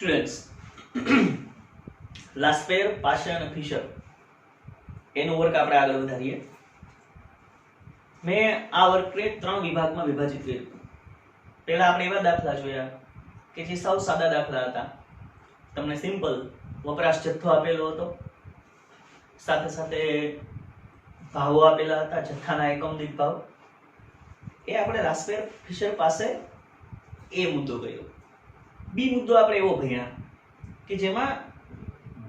Students, લાસ્પેર, પાશે અને Fisher એનું work આપણે આગળ વધારીએ. મેં આ વર્કને 3 વિભાગમાં વિભાજિત કર્યું. પહેલા આપણે એવા દાખલા જોયા કે જે સાવ સાદા દાખલા હતા. તમને સિમ્પલ વપરાશ જથ્થો આપેલો હતો, સાથે સાથે ભાવો આપેલા હતા, જથ્થાના એકમ દીઠ ભાવ. એ આપણે લાસ્પેર ફિશર પાસે એ મુદ્દો કર્યો. બી મુદ્દો આપણે એવો ભણ્યા કે જેમાં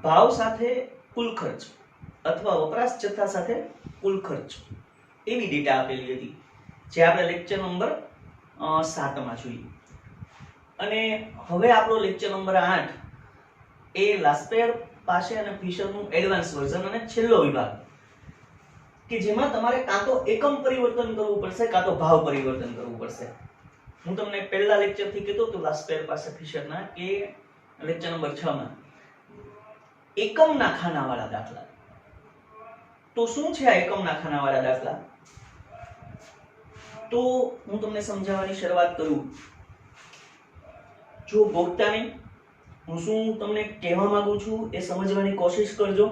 ભાવ સાથે કુલ ખર્ચ અથવા વપરાશ જથ્થા સાથે કુલ ખર્ચ એવી ડેટા આપેલી હતી, જે આપણે લેક્ચર નંબર 7 માં જોઈએ. અને હવે આપણો લેક્ચર નંબર 8 એ લાસ્પેર, પાશે અને ફિશરનું એડવાન્સ વર્ઝન અને છેલ્લો વિભાગ, કે જેમાં તમારે કાં તો એકમ પરિવર્તન કરવું પડશે કાં તો ભાવ પરિવર્તન કરવું પડશે. હું તમને પહેલા લેક્ચર થી કીધું હતું લાસ્પેર, પાશે, ફિશરના કે લેક્ચર નંબર 6 માં એકમના ખાનાવાળા દાખલા. તો શું છે આ એકમના ખાનાવાળા દાખલા? તો હું તમને સમજાવવાની શરૂઆત કરું. જો ભોગતા નહીં, હું શું તમને કહેવા માંગુ છું એ સમજવાની કોશિશ કરજો.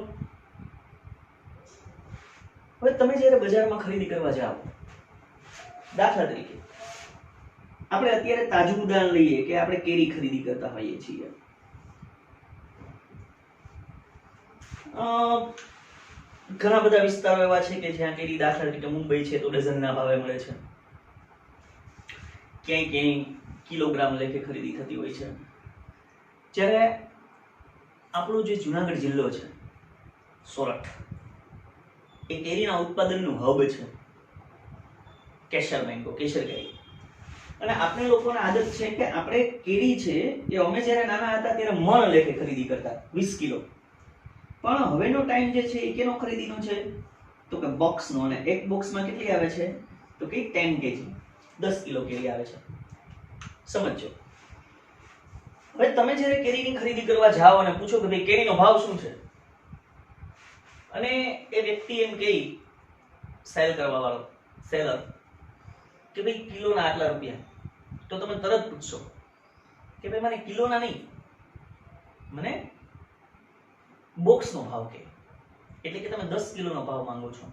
હવે તમે જ્યારે બજારમાં ખરીદી કરવા જાઓ, દાખલા તરીકે આપણે અત્યારે તાજું ઉદાહરણ લઈએ કે આપણે કેરી ખરીદી કરતા હોઈએ છીએ. ઘણા બધા વિસ્તારો એવા છે કે જ્યાં કેરી દાખલા તરીકે મુંબઈ છે તો ડઝનના ભાવે મળે છે, ક્યાંય ક્યાંય કિલોગ્રામ લેખે ખરીદી થતી હોય છે. જ્યારે આપણો જે જુનાગઢ જિલ્લો છે, સોરઠ, એ કેરીના ઉત્પાદનનું હબ છે. કેસર મેંગો, કેસર કેરી. અને આપણે લોકોને આદત છે કે આપણે કેરી છે એ અમે જ્યારે નાના હતા ત્યારે મણ લેખે ખરીદી કરતા, 20 કિલો. પણ હવેનો ટાઈમ જે છે એ કેનો ખરીદીનો છે? તો કે બોક્સનો. અને એક બોક્સમાં કેટલી આવે છે? તો કે 10 kg, 10 કિલો કેરી આવે છે. સમજો. હવે તમે જ્યારે કેરીની ખરીદી કરવા જાઓ અને પૂછો કે ભાઈ કેરીનો ભાવ શું છે, અને એ વ્યક્તિ એમ કહે, સેલ કરવા વાળો, સેલર, કે ભાઈ કિલોના આટલા રૂપિયા, તો તમે તરત પૂછશો કે ભાઈ મને કિલોના નહીં, મને બોક્સનો ભાવ કે. એટલે કે તમે 10 કિલોનો ભાવ માંગો છો.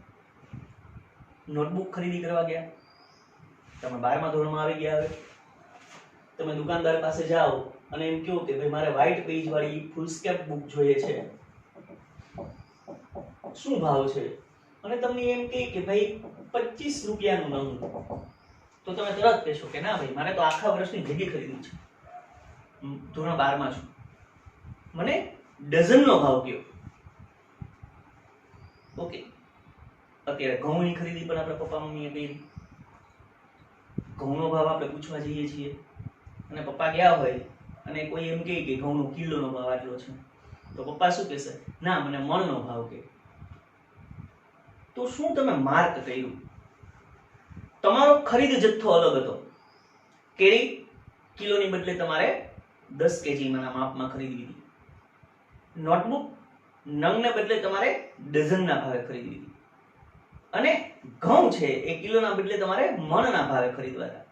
નોટબુક ખરીદી કરવા ગયા, તમે 12મા ધોરણમાં આવી ગયા, હવે તમે દુકાનદાર પાસે જાઓ અને એમ કહો કે ભાઈ મારે વ્હાઈટ પેજ વાળી ફૂલ સ્કેપ બુક જોઈએ છે, શું ભાવ છે? અને તમને એમ કહે કે ભાઈ 25 રૂપિયાનું નંગ, તો તમે તરત કહેશો કે ના ભાઈ મારે તો આખા વર્ષની ભેગી ખરીદવી છે, ધોરણ 12માં છું, મને ડઝનનો ભાવ કયો. ઓકે. અત્યારે ઘઉંની ખરીદી પણ આપણે પપ્પા મમ્મીએ કરી. ઘઉંનો ભાવ આપણે પૂછવા જઈએ છીએ અને પપ્પા ગયા હોય અને કોઈ એમ કહે કે ઘઉંનો કિલોનો ભાવ આટલો છે, તો પપ્પા શું કહેશે? ના, મને મણનો ભાવ કે. તો શું તમે માર્ક કર્યું? તમારો ખરીદ જથ્થો અલગ હતો. કેરી કિલોની બદલે તમારે 10 kg ના માપમાં ખરીદવી હતી. નોટબુક નંગને બદલે તમારે ડઝનના ભાવે ખરીદવી હતી. અને ઘઉં છે એ કિલોના બદલે તમારે મણના ભાવે ખરીદવા હતા.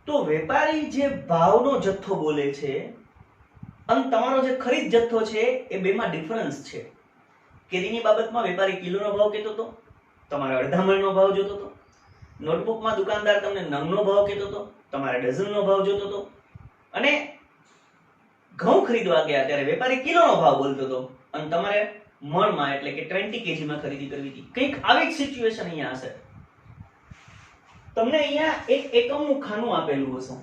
તો વેપારી જે ભાવનો જથ્થો બોલે છે અને તમારો જે ખરીદ જથ્થો છે એ બેમાં ડિફરન્સ છે. કેરીની બાબતમાં વેપારી કિલોનો ભાવ કહેતો હતો, તમારે અડધા મણનો ભાવ જોતો હતો. નોટબુકમાં દુકાનદાર તમને નંગનો ભાવ કહેતો હતો, તમારે ડઝનનો ભાવ જોતો હતો. અને ઘઉં ખરીદવા ગયા ત્યારે વેપારી કિલોનો ભાવ બોલતો હતો અને તમારે મણમાં એટલે કે 20 kg માં ખરીદી કરવી હતી. કંઈક આવી જ સિચ્યુએશન અહીંયા હશે. તમને અહીંયા એક એકમનું ખાનું આપેલું હશે.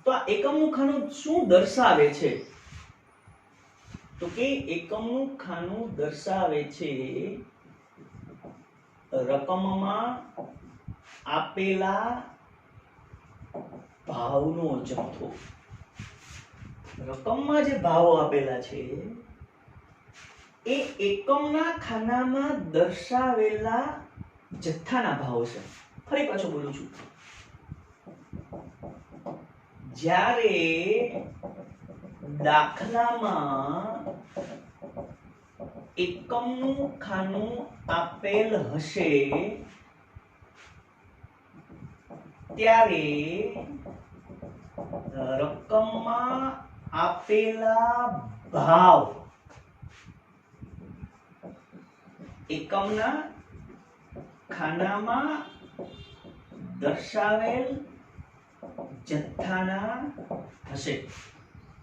તો આ એકમનું ખાનું શું દર્શાવે છે? તો કે એકમનું ખાનું દર્શાવે છે રકમમાં આપેલા ભાવનો જથ્થો. રકમમાં જે ભાવો આપેલા છે એ એકમના ખાનામાં દર્શાવેલા જથ્થાના ભાવ છે. ફરી પાછું બોલું છું. જ્યારે દાખલામાં એકમનું ખાનું આપેલ હશે ત્યારે રકમમાં આપેલા ભાવ એકમના ખાનામાં દર્શાવેલ જથ્થાના હશે.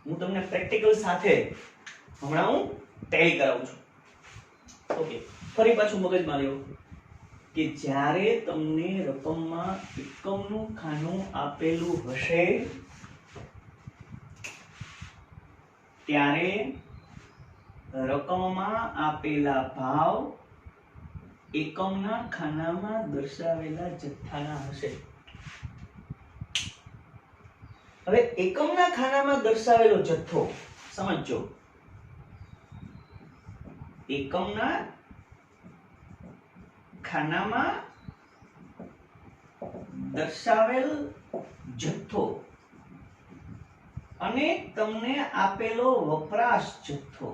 હું તમને પ્રેક્ટિકલ સાથે હમણાં હું ટેલી કરાવું છું. ઓકે, ફરી પાછું મગજમાં લ્યો કે જ્યારે તમને રકમમાં એકમનું ખાનું આપેલું હશે ત્યારે રકમમાં આપેલા ભાવ એકમના ખાનામાં દર્શાવેલા જથ્થાના હશે. હવે એકમના ખાનામાં દર્શાવેલો જથ્થો સમજો. એકમના ખાનામાં દર્શાવેલ જથ્થો અને તમને આપેલો વપરાશ જથ્થો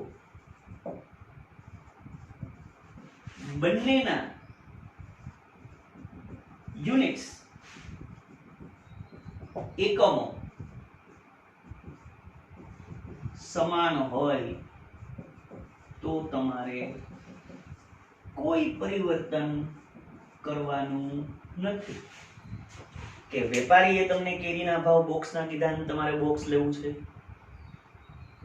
બંનેના યુનિટ્સ એકમો સમાન હોય તો તમારે કોઈ પરિવર્તન કરવાનું નથી. કે વેપારીએ તમને કેરીના ભાવ બોક્સના કીધા અને તમારે બોક્સ લેવું છે,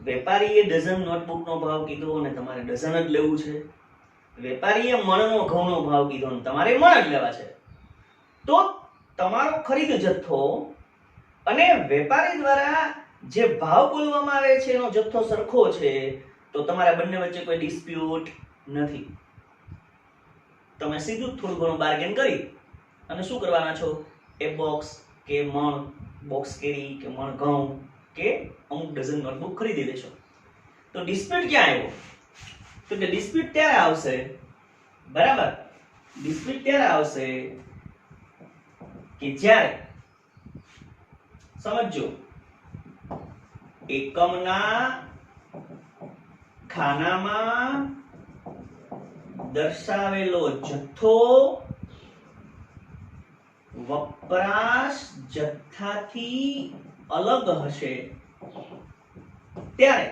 વેપારીએ ડઝન નોટબુકનો ભાવ કીધો અને તમારે ડઝન જ લેવું છે, વેપારીએ મણનો ઘઉંનો ભાવ કીધો અને તમારે મણ જ લેવા છે, તો તમારો ખરીદ જથ્થો અને વેપારી દ્વારા જે ભાવ બોલવામાં આવે છે એનો જથ્થો સરખો છે તો તમારા બંને વચ્ચે કોઈ ડિસ્પ્યુટ નથી. તમે સીધું થોડું ઘણું બાર્ગેન કરી અને શું કરવાના છો, એ બોક્સ કે મણ બોક્સ કેરી કે મણ ઘઉં કે અમુક ડઝન નોટબુક ખરીદી લેશો. તો ડિસ્પ્યુટ ક્યાં આવ્યો? તો કે ડિસ્પ્યુટ ત્યારે આવશે, બરાબર, ડિસ્પ્યુટ ત્યારે આવશે કે જ્યારે સમજો એકમના ખાનામાં દર્શાવેલો જથ્થો વપરાશ જથ્થાથી અલગ હશે ત્યારે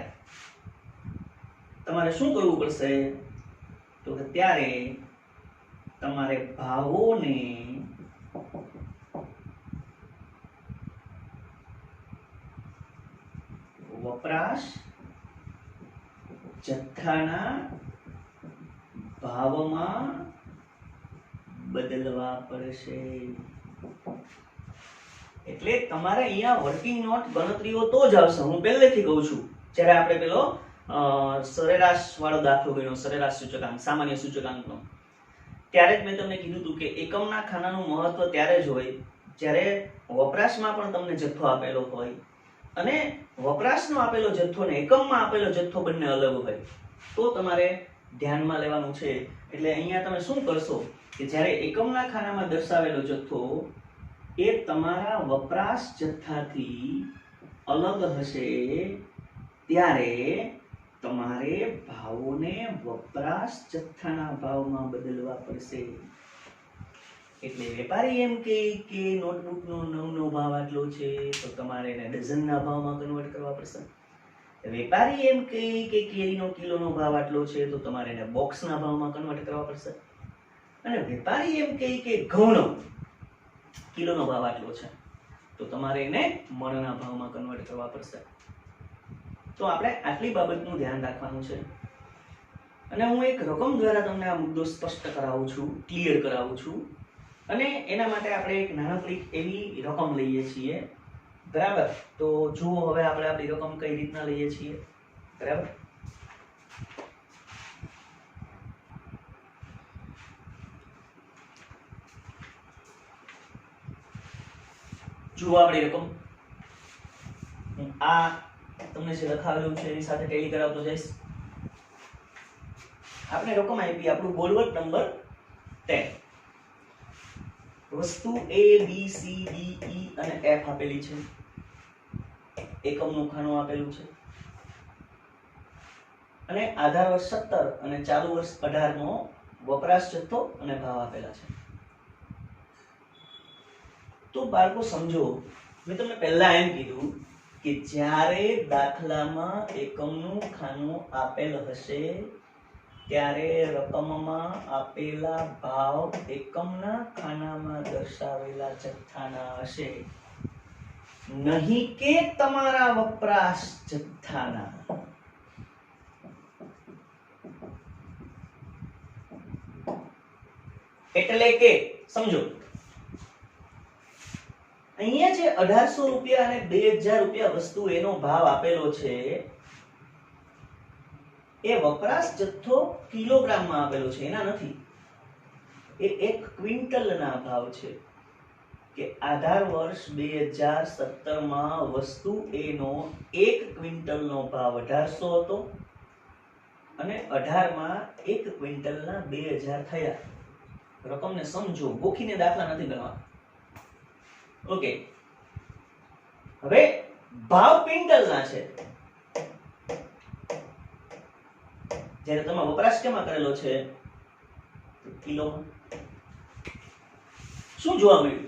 તમારે શું કરવું પડશે? તો કે ત્યારે તમારે ભાવોને વપરાશ જથ્થાના ભાવમાં બદલવા પડશે. એટલે તમારે અહીંયા વર્કિંગ નોટ ગણતરીઓ તો જ આવશે. હું પહેલેથી કહું છું, જ્યારે આપણે પેલો સરેરાશ વાળો દાખલો ગણ્યો, સરેરાશ સૂચકાંક, સામાન્ય સૂચકાંકનો, ત્યારે જ મેં તમને કીધું હતું કે એકમના ખાનાનું મહત્વ ત્યારે જ હોય જ્યારે વપરાશમાં પણ તમને જથ્થો આપેલો હોય અને વપરાશનો આપેલો જથ્થો ને એકમમાં આપેલો જથ્થો બંને અલગ હોય તો તમારે ધ્યાનમાં લેવાનું છે. એટલે અહીંયા તમે શું કરશો કે જ્યારે એકમના ખાનામાં દર્શાવેલો જથ્થો એ તમારા વપરાશ જથ્થાથી અલગ હશે ત્યારે તમારે ભાવોને વપરાશ જથ્થાના ભાવમાં બદલવા પડશે. એટલે વેપારી એમ કે નોટબુકનો 9નો ભાવ આટલો છે તો તમારે એને ડઝનના ભાવમાં કન્વર્ટ કરવા પડશે. વેપારી એમ કે કેરીનો કિલોનો ભાવ આટલો છે તો તમારે એને બોક્સના ભાવમાં કન્વર્ટ કરવા પડશે. અને વેપારી એમ કે ઘઉંનો કિલોનો ભાવ આટલો છે તો તમારે એને મણના ભાવમાં કન્વર્ટ કરવા પડશે. તો આપણે આટલી બાબતનું ધ્યાન રાખવાનું છે. અને હું એક રકમ દ્વારા તમને આ મુદ્દો સ્પષ્ટ કરાવું છું, ક્લિયર કરાવું છું. અને એના માટે આપણે એક નાનકડી એવી રકમ લઈએ છીએ, બરાબર. તો જુઓ હવે આપણે આપણી રકમ કઈ રીતના લઈએ છીએ, બરાબર. જુઓ આપણી રકમ, આ તમને જે લખાવેલું છે એની સાથે ટેલી કરાવતો જઈશ. આપણે રકમ આપી, આપણું બોલવર્ક નંબર 10. વસ્તુ A B C D E અને F આપેલી છે, એકમનું ખાનું આપેલું છે અને આધાર વર્ષ 17 અને ચાલુ વર્ષ 18 નો વપરાશ જથ્થો અને ભાવ આપેલા છે. તો બાળકો સમજો, મેં તમને પહેલા એમ કીધું કે જ્યારે દાખલામાં એકમનું ખાનું આપેલ હશે ત્યારે રકમમાં આપેલા ભાવ એકમના ખાનામાં દર્શાવેલા જથ્થાના હશે, નહીં કે તમારા વપરાશ જથ્થાના. એટલે કે સમજો અહીંયા જે 1800 રૂપિયા અને 2000 રૂપિયા વસ્તુ એનો ભાવ આપેલો છે એ વપરાશ જથ્થો કિલોગ્રામમાં આપેલો છે, એના નથી. એ 1 ક્વિન્ટલના ભાવ છે કે આધાર વર્ષ 2017 માં વસ્તુ એનો 1 ક્વિન્ટલનો ભાવ 1800 હતો અને 18 માં 1 ક્વિન્ટલના 2000 થયા. રકમને સમજો, ગોખીને દાખલા નથી ગણવા. ઓકે, હવે ભાવ ક્વિન્ટલના છે જ્યારે તમે વપરાશ કેમાં કરેલો છે? કિલોમાં. શું જોવા મળ્યું?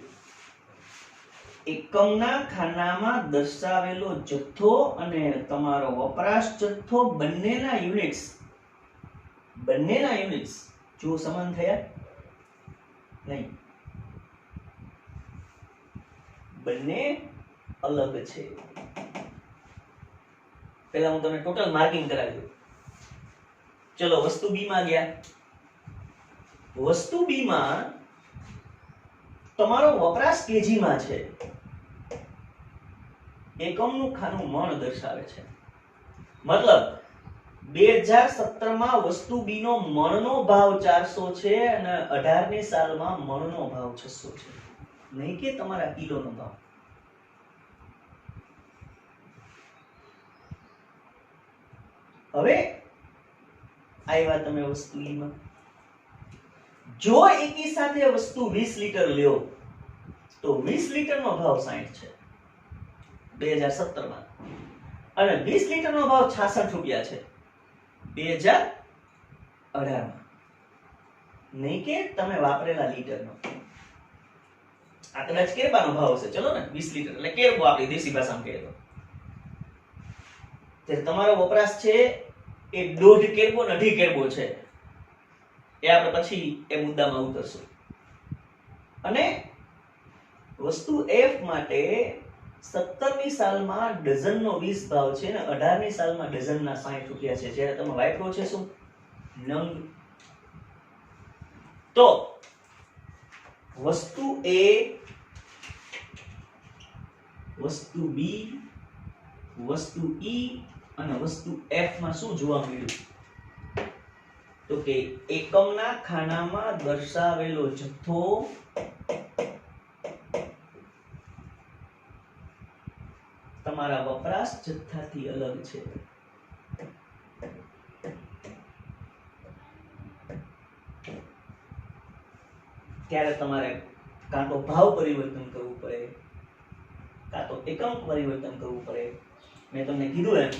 એકમના ખાનામાં દર્શાવેલો જથ્થો અને તમારો વપરાશ જથ્થો બંનેના યુનિટ્સ જો સમાન થયા? નહીં, બંને અલગ છે. પહેલા હું તમને ટોટલ માર્કિંગ કરાવી દઉં. ચલો વસ્તુ બી માં ગયા. વસ્તુ બી માં તમારો વપરાશ કેજી માં છે, એકમનું ખાનું મણ દર્શાવે છે. મતલબ 2017 માં વસ્તુ બી નો મણનો ભાવ 400 છે અને 18 ની સાલમાં મણનો ભાવ 600 છે, નહીં કે તમારા કિલોનો ભાવ. હવે આવ્યા તમે વસ્તુ ઈ માં. જો એકી સાથે વસ્તુ 20 લીટર લ્યો તો 20 લીટરનો ભાવ 60 છે 2017 માં અને 20 લીટરનો ભાવ 66 રૂપિયા છે 2018 માં, નહીં કે તમે વાપરેલા લીટરનો. આ કદાચ કેરબાનો ભાવ હશે, ચલો ને 20 લીટર એટલે કેરબો આપણી દેશી ભાષામાં કહે તો. જે તમારો વપરાશ છે એ 1.5 કેરબો ને 2.5 કેરબો છે, એ આપણે પછી એ મુદ્દામાં ઉતરશું. અને વસ્તુ F માટે 17 ની સાલમાં ડઝનનો 20 ભાવ છે અને 18 ની સાલમાં ડઝનના 60 રૂપિયા છે. જ્યારે તમે વાપરો છે શું? નંગ. તો વસ્તુ A, વસ્તુ B, વસ્તુ E અને વસ્તુ F માં શું જોવા મળ્યું? તો કે એકમના ખાનામાં દર્શાવેલો જથ્થો તમારા વપરાશ જથ્થાથી અલગ છે. ત્યારે તમારે કાં તો ભાવ પરિવર્તન કરવું પડે કાં તો એકમ પરિવર્તન કરવું પડે. મેં તમને કીધું એમ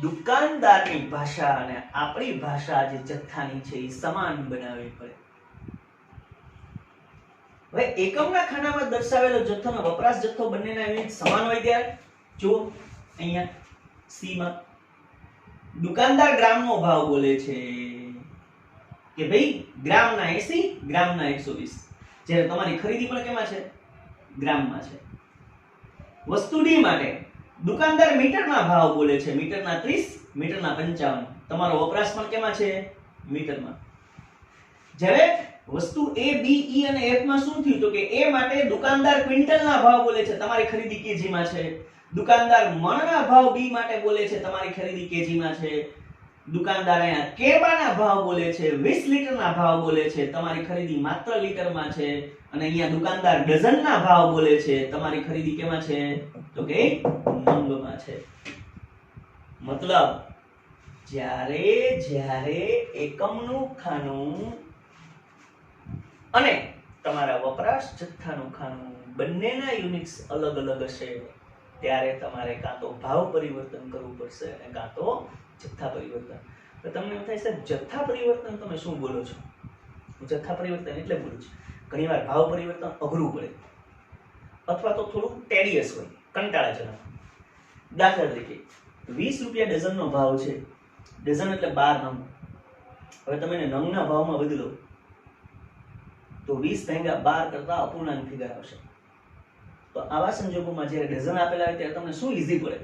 દુકાનદારની ભાષા અને આપણી ભાષા જે જથ્થાની છે એ સમાન બનાવવી પડે. હવે એકમના ખાનામાં દર્શાવેલો જથ્થોનો વપરાશ જથ્થો બંનેના યુનિટ સમાન હોય ત્યારે જો અહીંયા સી માં દુકાનદાર ગ્રામનો ભાવ બોલે છે કે ભાઈ ગ્રામના 80 ગ્રામના 120, જ્યારે તમારી ખરીદી પણ કેમાં છે? ગ્રામમાં છે. વસ્તુ ડી માટે દુકાનદાર મીટરના ભાવ બોલે છે, મીટરના 30 મીટરના 55, તમારો વપરાશ પણ કેમાં છે? મીટરમાં. જ્યારે વસ્તુ A, B, E અને F માં શું થયું? તો કે A માટે દુકાનદાર ક્વિન્ટલના ભાવ બોલે છે, તમારી ખરીદી કેજીમાં છે. દુકાનદાર મણના ભાવ B માટે બોલે છે, તમારી ખરીદી કેજીમાં છે. દુકાનદાર અહીંયા કેરબાના ભાવ બોલે છે, 20 લીટરના ભાવ બોલે છે, તમારી ખરીદી માત્ર લીટરમાં છે. અને અહીંયા દુકાનદાર ડઝનના ભાવ બોલે છે, તમારી ખરીદી કેમાં છે? તો કે નંગમાં છે. મતલબ જ્યારે એકમનું ખાનું અને તમારા વપરાશ જથ્થાનું ખાનું બંનેના યુનિટ્સ અલગ અલગ હશે ત્યારે તમારે કાં તો ભાવ પરિવર્તન કરવું પડશે અને કાં તો જથ્થા પરિવર્તન. તો તમને એમ થાય સાહેબ જથ્થા પરિવર્તન તમે શું બોલો છો? હું જથ્થા પરિવર્તન એટલે બોલું છું ઘણીવાર ભાવ પરિવર્તન અઘરું પડે અથવા તો થોડું ટેડિયસ હોય, કંટાળાજનક. દાખલા તરીકે 20 રૂપિયા ડઝનનો ભાવ છે. ડઝન એટલે 12 નંગ. હવે તમે એને નંગના ભાવમાં બદલો તો 20 ભાગ્યા 12 કરતા અપૂર્ણાંક ફિગર આવશે. તો આવા સંજોગોમાં જ્યારે ડઝન આપેલા હોય ત્યારે તમને શું ઈઝી પડે?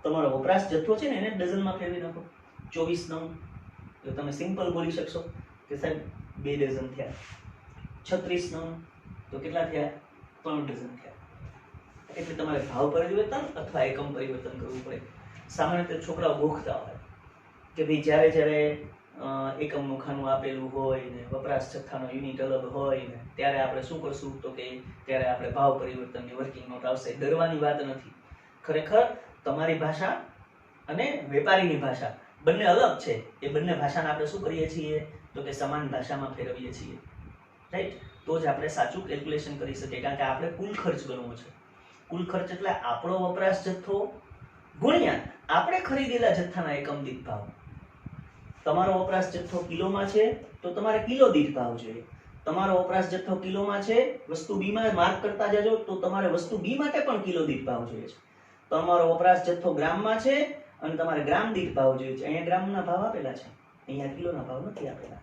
તમારો વપરાશ જથ્થો છે ને એને ડઝનમાં ફેરવી નાખો. 24 નંગ તો તમે સિમ્પલ બોલી શકશો કે સાહેબ 2 ડઝન થયા. 36 નંગ તો કેટલા થયા? 3 ડઝન થયા. એટલે તમારે ભાવ પરિવર્તન અથવા એકમ પરિવર્તન કરવું પડે. સામાન્ય રીતે છોકરાઓ ગોખતા હોય કે ભાઈ જ્યારે જ્યારે એકમનું ખાનું આપેલું હોય ને વપરાશ જથ્થાનો યુનિટ અલગ હોય ને ત્યારે આપણે શું કરશું? તો કે ત્યારે આપણે ભાવ પરિવર્તનની વર્કિંગ નોટ આવશે. ડરવાની વાત નથી. ખરેખર તમારી ભાષા અને વેપારીની ભાષા બંને અલગ છે. એ બંને ભાષાને આપણે શું કરીએ છીએ? તો કે સમાન ભાષામાં ફેરવીએ છીએ. રાઈટ? તો જ આપણે સાચું કેલ્ક્યુલેશન કરી શકીએ. કારણ કે આપણે કુલ ખર્ચ ગણવો છે. કુલ ખર્ચ એટલે આપણો વપરાશ જથ્થો ગુણ્યા આપણે ખરીદેલા જથ્થાના એકમ દીઠ ભાવ. તમારો વપરાશ જથ્થો કિલોમાં છે તો તમારે કિલો દીઠ ભાવ જોઈએ. તમારો વપરાશ જથ્થો કિલોમાં છે, વસ્તુ બી માં માર્ક કરતા જજો તો તમારે વસ્તુ બી માટે પણ કિલો દીઠ ભાવ જોઈએ છે. તમારો વપરાશ જથ્થો ગ્રામમાં છે અને તમારે ગ્રામ દીઠ ભાવ જોઈએ છે. અહીંયા ગ્રામના ભાવ આપેલા છે, અહીંયા કિલોના ભાવ નથી આપેલા.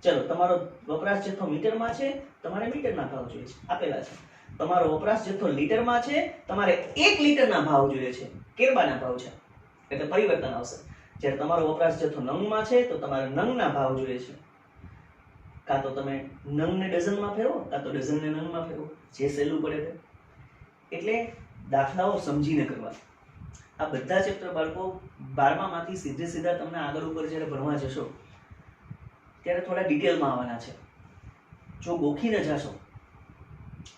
ચલો, તમારો વપરાશ જથ્થો મીટરમાં છે, તમારે મીટરના ભાવ જોઈએ છે, આપેલા છે. તમારો વપરાશ જથ્થો લીટરમાં છે, તમારે 1 લીટરના ભાવ જોઈએ છે, કેરબાના ભાવ છે, એટલે પરિવર્તન આવશે. જ્યારે તમારો વપરાશ જથ્થો નંગમાં છે તો તમારે નંગના ભાવ જોઈએ છે. કાં તો તમે નંગને ડઝનમાં ફેરવો, કાં તો ડઝનને નંગમાં ફેરવો, જે સહેલું પડે તે. એટલે દાખલાઓ સમજીને કરવા. આ બધા ચેપ્ટર બાળકો 12માંથી સીધા તમને આગળ ઉપર જ્યારે ભણવા જશો ત્યારે થોડા ડિટેલમાં આવવાના છે. જો ગોખીને જશો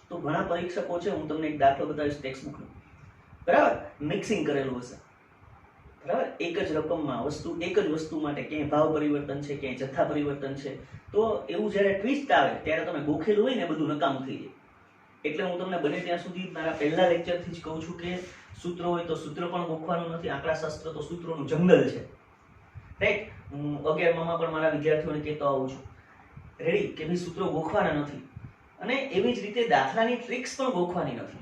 તો ઘણા પરીક્ષકો છે, હું તમને એક દાખલો બતાવીશ ટેક્સ્ટ બુકનો, બરાબર, મિક્સિંગ કરેલું હશે, બરાબર, એક જ રકમમાં વસ્તુ, એક જ વસ્તુ માટે ક્યાંય ભાવ પરિવર્તન છે, ક્યાંય જથ્થા પરિવર્તન છે, તો એવું જ્યારે ટ્વિસ્ટ આવે ત્યારે તમે ગોખેલું હોય ને બધું નકામું થઈ જાય. એટલે હું તમને બને ત્યાં સુધી મારા પહેલા લેક્ચરથી જ કહું છું કે સૂત્રો હોય તો સૂત્ર પણ ગોખવાનું નથી. આંકડાશાસ્ત્ર તો સૂત્રોનું જંગલ છે, રાઈટ? હું 11માં પણ મારા વિદ્યાર્થીઓને કહેતો આવું છું, રેડી, કે ભાઈ સૂત્રો ગોખવાના નથી. અને એવી જ રીતે દાખલાની ટ્રિક્સ પણ ગોખવાની નથી,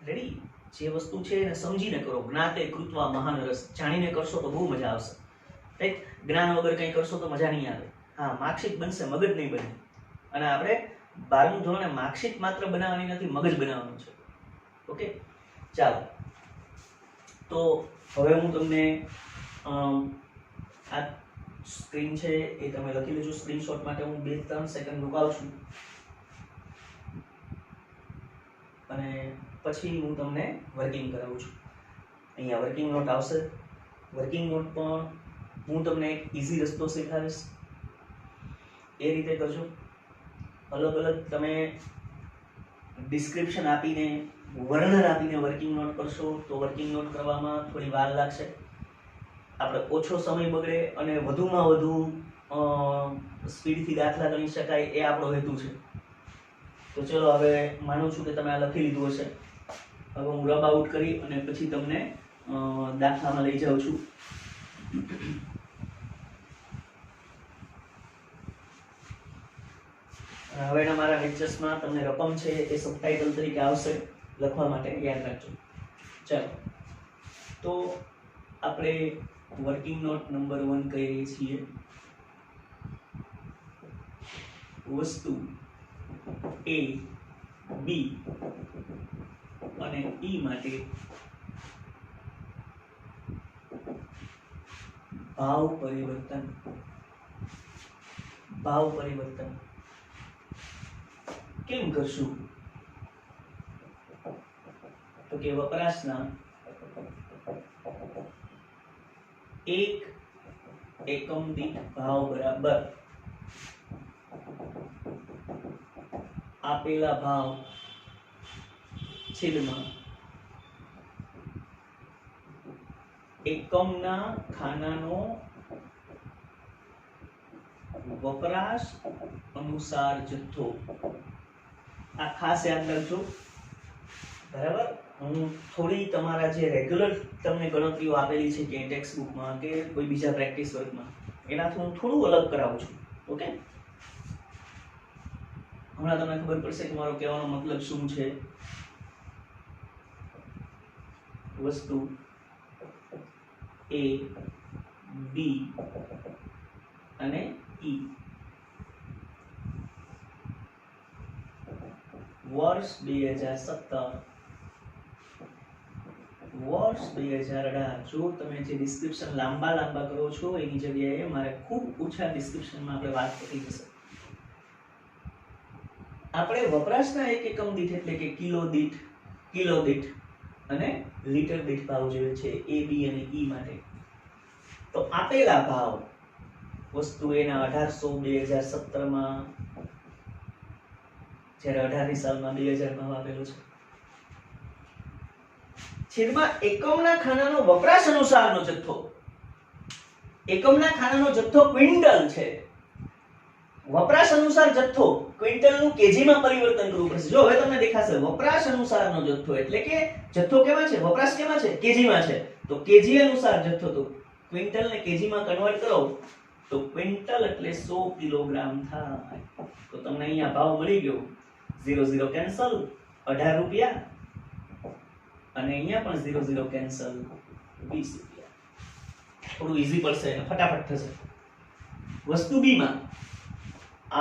રેડી? જે વસ્તુ છે એને સમજીને કરો. જ્ઞાતે કૃત્વા મહાન રસ. જાણીને કરશો તો બહુ મજા આવશે, રાઈટ? જ્ઞાન વગર કંઈ કરશો તો મજા નહીં આવે. હા, માર્કશીટ બનશે, મગજ નહીં બને. અને આપણે 12મું ધોરણે માર્કશીટ માત્ર બનાવવાની નથી, મગજ બનાવવાનું છે. ઓકે, ચાલો. તો હવે હું તમને આ સ્ક્રીન છે એ તમે લખી લેજો. સ્ક્રીનશોટ માટે હું 2-3 સેકન્ડ રોકાવું છું અને પછી હું તમને વર્કિંગ કરાવું છું. અહીંયા વર્કિંગ નોટ આવશે. વર્કિંગ નોટ પણ હું તમને એક ઇઝી રસ્તો શીખવાડીશ, એ રીતે કરજો. અલગ અલગ તમે ડિસ્ક્રિપ્શન આપીને, વર્ણન આપીને વર્કિંગ નોટ કરશો તો વર્કિંગ નોટ કરવામાં થોડી વાર લાગશે. આપણે ઓછો સમય બગડે અને વધુમાં વધુ સ્પીડથી દાખલા ગણી શકાય, એ આપણો હેતુ છે. તો ચલો, હવે માનું છું કે તમે આ લખી લીધું હશે. હવે હું રબ આઉટ કરી અને પછી તમને દાખલામાં લઈ જાઉં છું. હવેના મારા લેક્ચર્સમાં તમને રકમ છે એ સબટાઇટલ તરીકે આવશે, લખવા માટે યાદ રાખજો. ચાલો, તો આપણે વર્કિંગ નોટ નંબર 1 કહીએ છીએ. વસ્તુ A, B અને E માટે ભાવ પરિવર્તન. ભાવ પરિવર્તન કેમ કરશું? તો કે વપરાશના 1 એકમ દીઠ ભાવ બરાબર આપેલા ભાવ છેદમાં એકમના ખાનાનો વપરાશ અનુસાર જથ્થો. આ ખાસ યાદ રાખજો, બરાબર? હું થોડી તમારા જે રેગ્યુલર તમને ગણતરીઓ આપેલી છે કે ટેક્સ્ટ બુકમાં કે કોઈ બીજા પ્રેક્ટિસ વર્કમાં, એનાથી હું થોડું અલગ કરાવું છું. ઓકે, હમણાં તમને ખબર પડશે કે મારો કહેવાનો મતલબ શું છે. વસ્તુ A, B અને E. વર્ષ 2017 વર્ષ 2018. જો તમે જે ડિસ્ક્રિપ્શન લાંબા કરો છો એની જગ્યાએ મારે ખૂબ ઓછા ડિસ્ક્રિપ્શનમાં આપણે વાત કરી જશે. આપણે વપરાશના એક એકમ દીઠ એટલે કે કિલો દીઠ અને લીટર દીઠ ભાવ જોઈએ છે A, B અને E માટે. તો આપેલા ભાવ વસ્તુ એના 1800 2017 માં, જ્યારે 18ની સાલમાં 2000 ભાવ આપેલો છે. છેદમાં એકમના ખાનાનો વપરાશ અનુસારનો જથ્થો. એકમના ખાનાનો જથ્થો ક્વિન્ટલ છે. વપરાશ અનુસાર જથ્થો ક્વિન્ટલનું કેજીમાં પરિવર્તન કરવું પડશે. જો હવે તમને દેખાશે વપરાશ અનુસારનો જથ્થો એટલે કે જથ્થો કેમાં છે, વપરાશ કેમાં છે, કેજીમાં છે. તો કેજી અનુસાર જથ્થો તો ક્વિન્ટલ ને કેજીમાં કન્વર્ટ કરો તો ક્વિન્ટલ એટલે 100 કિલોગ્રામ થાય. તો તમને અહીંયા ભાવ મળી ગયો. 0 કેન્સલ, 18 રૂપિયા અને અહીંયા પણ 0 કેન્સલ, 20 રૂપિયા. થોડું ઈઝી પડશે અને ફટાફટ થશે. વસ્તુ બી માં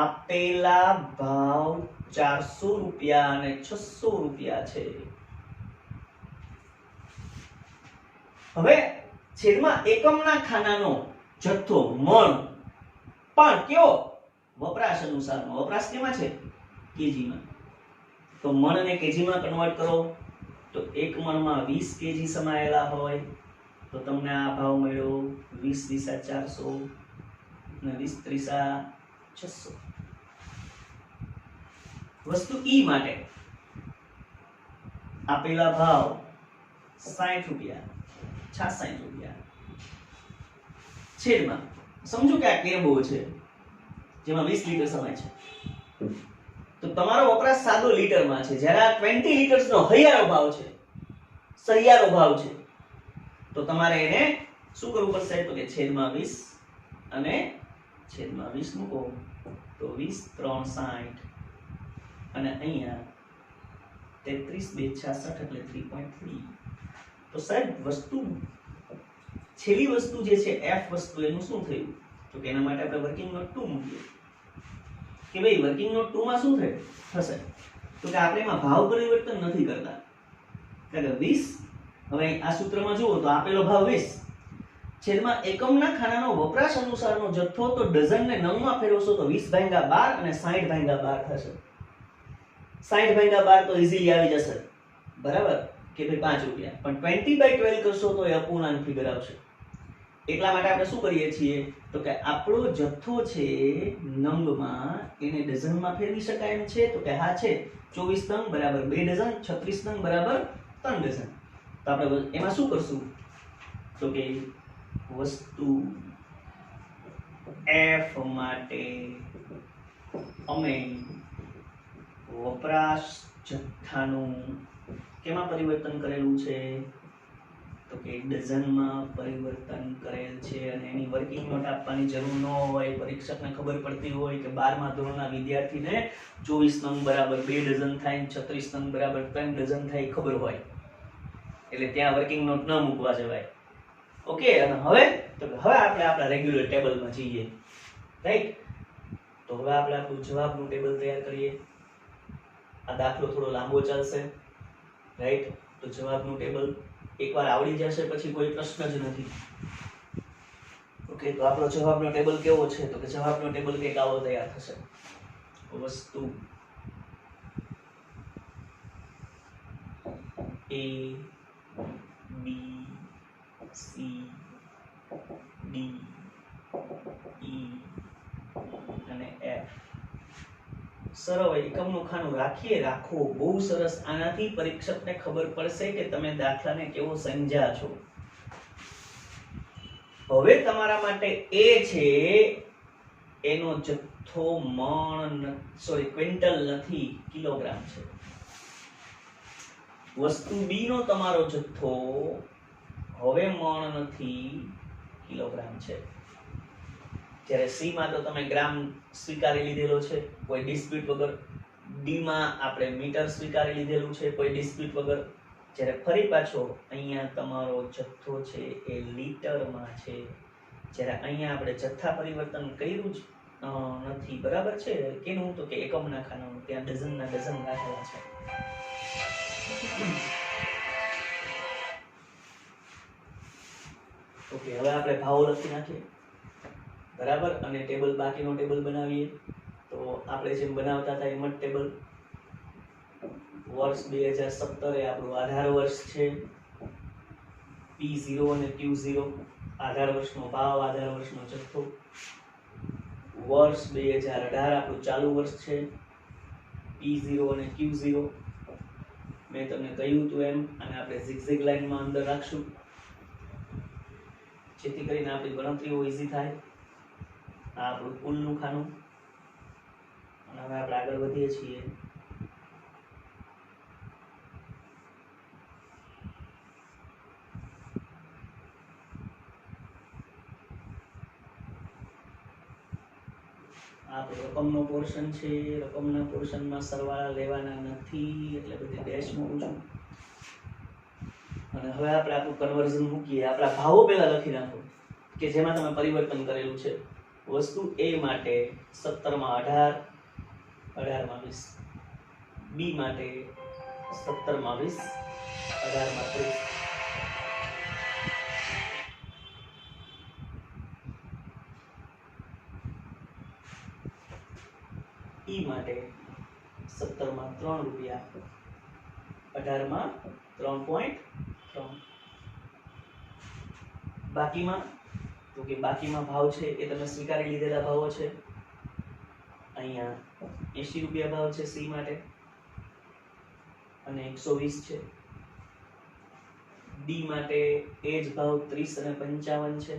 આપેલા ભાવ 400 રૂપિયા અને 600 રૂપિયા છે. હવે છેદમાં એકમના ખાનાનો જથ્થો મણ, પણ કેવો, વપરાશ અનુસારનો. વપરાશ કેમાં છે, કેજીમાં. તો મણ ને કેજીમાં કન્વર્ટ કરો તો એક મણમાં 20 કેજી સમાયેલા હોય તો તમને આ ભાવ મળ્યો 20 × 400 અને 20 × 600. વસ્તુ ઈ માટે આપેલા ભાવ 60 રૂપિયા, 66 રૂપિયા. છેદમાં સમજો કે આ કેરબો છે જેમાં 20 લીટર સમાય છે. તો તમારો વપરાશ સાદો લીટરમાં છે, જ્યારે આ 20 લીટર્સનો હૈયારો ભાવ છે, સહિયારો ભાવ છે. તો તમારે એને શું કરવું પડશે તો કે છેદમાં 20 અને છેદમાં 20 મૂકો તો 20 × 3 = 60 અને અહીંયા 33 × 2 = 66 એટલે 3.3. તો સાહેબ વસ્તુ છેલ્લી વસ્તુ જે છે F વસ્તુ એનું શું થયું તો કે એના માટે આપણે વર્કિંગ નોટ 2 મૂકીએ કે ભાઈ વર્કિંગ નોટ 2 માં શું થશે તો કે આપણે એમાં ભાવ પરિવર્તન નથી કરતા. એટલે 20 હવે આ સૂત્રમાં જુઓ તો આપેલો ભાવ 20 છેદમાં એકમના ખાનાનો વપરાશ અનુસારનો જથ્થો તો ડઝનને 9 માં ફેરવશો તો 20/12 અને 60/12 થશે. 60/12 તો ઈઝીલી આવી જશે, બરાબર કે ભાઈ 5 રૂપિયા. પણ 20/12 કરશો તો એ અપૂર્ણાંક ફિગર આવશે. એટલા માટે આપણે શું કરીએ છીએ તો કે આપણો જથ્થો છે નંગમાં એને ડઝનમાં ફેરવી શકાય એમ છે તો કે હા છે. 24 નંગ બરાબર 2 ડઝન, 36 નંગ બરાબર 3 ડઝન. તો આપણે એમાં શું કરશું તો કે વસ્તુ F માટે અમે વપરાશ જથ્થાનું કેમાં પરિવર્તન કરેલું છે તો કે ડઝનમાં પરિવર્તન કરેલ છે. અને એની વર્કિંગ નોટ આપવાની જરૂર ન હોય, પરીક્ષકને ખબર પડતી હોય કે 12મા ધોરણના વિદ્યાર્થીને 24 નંગ બરાબર 2 ડઝન થાય, 36 નંગ બરાબર 3 ડઝન થાય ખબર હોય, એટલે ત્યાં વર્કિંગ નોટ ન મૂકવા જવાય. ઓકે. અને હવે આપણે આપણા રેગ્યુલર ટેબલમાં જઈએ, રાઈટ. તો હવે આપણે આપણું જવાબનું ટેબલ તૈયાર કરીએ. આ દાખલો થોડો લાંબો ચાલશે, રાઈટ. તો જવાબનું ટેબલ એકવાર આવડી જશે પછી કોઈ પ્રશ્ન જ નથી. ઓકે. તો આપણો જવાબનો ટેબલ કેવો છે તો કે જવાબનો ટેબલ કંઈક આવો તૈયાર થશે. વસ્તુ A, B, C, D, E અને F. સરળ એકમનું ખાનું રાખો. બહુ સરસ. આનાથી પરીક્ષકને ખબર પડશે કે તમે દાખલાને કેવો સમજ્યા છો. હવે તમારા માટે A છે એનો જથ્થો ક્વિન્ટલ નથી, કિલોગ્રામ છે. વસ્તુ B નો તમારો જથ્થો હવે મણ નથી, કિલોગ્રામ છે. જ્યારે C માં તો તમે ગ્રામ સ્વીકારી લીધેલો છે કોઈ ડિસ્પ્યુટ વગર. D માં આપણે મીટર સ્વીકારી લીધેલું છે કોઈ ડિસ્પ્યુટ વગર. જ્યારે ફરી પાછો અહીંયા તમારો જથ્થો છે એ લીટરમાં છે, જ્યારે અહીંયા આપણે જથ્થા પરિવર્તન કર્યું જ નથી, બરાબર છે? કેનું? તો કે એકમના ખાનાનું, ત્યાં ડઝનના ડઝન રાખેલા છે. ઓકે, હવે આપણે ભાવો લખી નાખીએ, બરાબર, અને ટેબલ બાકીનો ટેબલ બનાવીએ. તો આપણે જેમ બનાવતા હતા એમ જ ટેબલ. વર્ષ 2017 એ આપણું આધાર વર્ષ છે. P0 અને Q0 આધાર વર્ષનો ભાવ, આધાર વર્ષનો જથ્થો. વર્ષ 2018 આપણું ચાલુ વર્ષ છે. P0 અને Q0 મેં તમને કહ્યું હતું એમ, અને આપણે ઝિગઝેગ લાઈનમાં અંદર રાખશું જેથી કરીને આપણી ગણતરીઓ ઈઝી થાય. આ આપણું કુલનું ખાનું. અને હવે આપણે આગળ વધીએ છીએ. આપણો રકમનો પોર્શન છે. રકમના પોર્શનમાં સરવાળા લેવાના નથી એટલે બધી ડેશ મૂકું છું. અને હવે આપણે આપણું કન્વર્ઝન મૂકીએ. આપણા ભાવો પહેલા લખી નાખો કે જેમાં તમે પરિવર્તન કરેલું છે. વસ્તુ A માટે 17 માં 18, 18 માં 20. B માટે 17 માં 20, 18 માં 30. E માટે 17 માં 3 રૂપિયા, 18 માં 3.3. બાકીમાં તો કે બાકીમાં ભાવ છે એ તમે સ્વીકારી લીધેલા ભાવો છે. અહીંયા 80 રૂપિયા ભાવ છે C માટે અને 120 છે. D માટે એ જ ભાવ 30 અને 55 છે.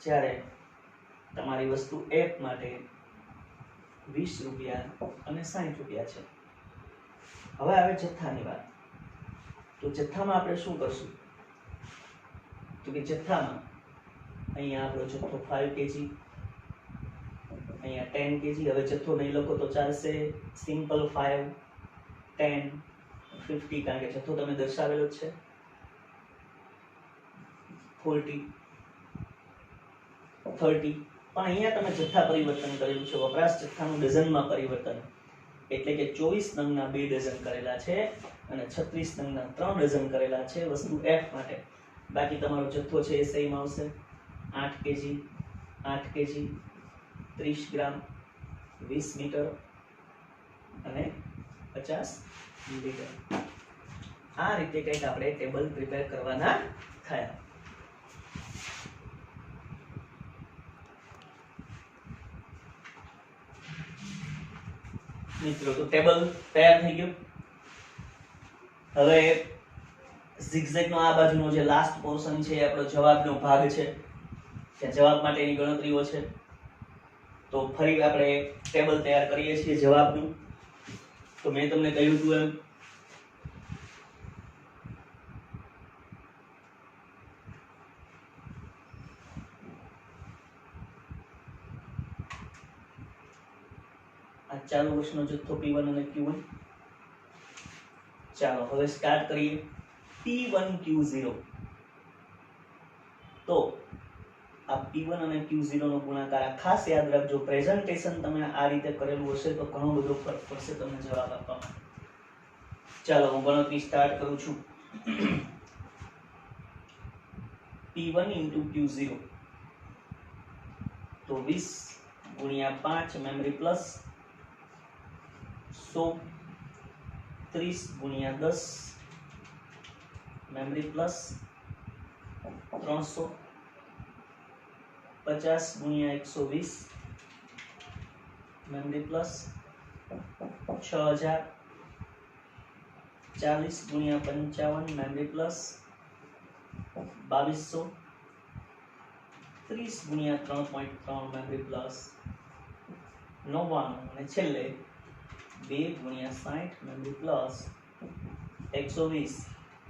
જ્યારે તમારી વસ્તુ F માટે 20 રૂપિયા અને 60 રૂપિયા છે. હવે આવે જથ્થાની વાત. તો જથ્થામાં આપણે શું કરશું? તો કે જથ્થામાં અહીંયા આપણો જથ્થો 5 kg, અહીંયા 10 kg. હવે જથ્થો નહીં લખો તો ચાલશે. સિમ્પલ 5, 10, 50, કારણ કે જથ્થો તમે દર્શાવેલો જ છે. 40, 30. પણ અહીંયા તમે જથ્થા પરિવર્તન કરેલું છે. વપરાશ જથ્થાનું ડઝનમાં પરિવર્તન, એટલે કે 24 નંગના 2 ડઝન કરેલા છે અને 36 નંગના 3 ડઝન કરેલા છે વસ્તુ F માટે. બાકી તમારો જથ્થો છે એ સેમ આવશે. 8 kg, 8 kg, 30 ગ્રામ, 20 મીટર અને 50 લીટર. આ રીતે કંઈક આપણે ટેબલ પ્રિપેર કરવાના થયા. મિત્રો, તો ટેબલ તૈયાર થઈ ગયું. હવે ઝિગઝેગનો આ બાજુનો જે લાસ્ટ પોર્શન છે એ આપણો જવાબનો ભાગ છે. ત્યાં જવાબ માટેની ગણતરીઓ છે. તો ફરી આપણે ટેબલ તૈયાર કરીએ છીએ જવાબનું. તો મેં તમને કહ્યું હતું એમ આ ચાલુ વર્ષનો જથ્થો P1 અને Q1. ચાલો હવે સ્ટાર્ટ કરીએ. P1 Q0. તો આ P1 અને Q0 નો ગુણાકાર ખાસ યાદ રાખજો. પ્રેઝન્ટેશન તમે આ રીતે કરેલું હશે તો ઘણો બધો ફરક પડશે તમને જવાબ આપવામાં. ચાલો હું ગણતરી સ્ટાર્ટ કરું છું. P1 * Q0 તો 20 ગુણ્યા 5 મેમરી પ્લસ 100, 30 ગુણ્યા 10 મેમરી પ્લસ 300, 50 ગુણ્યા 120 મેમરી પ્લસ 6000, 40 ગુણ્યા 55 મેમરી પ્લસ 2200, 30 ગુણ્યા 3.3 મેમરી પ્લસ 99 અને છેલ્લે 2 ગુણ્યા 60 મેમરી પ્લસ 120.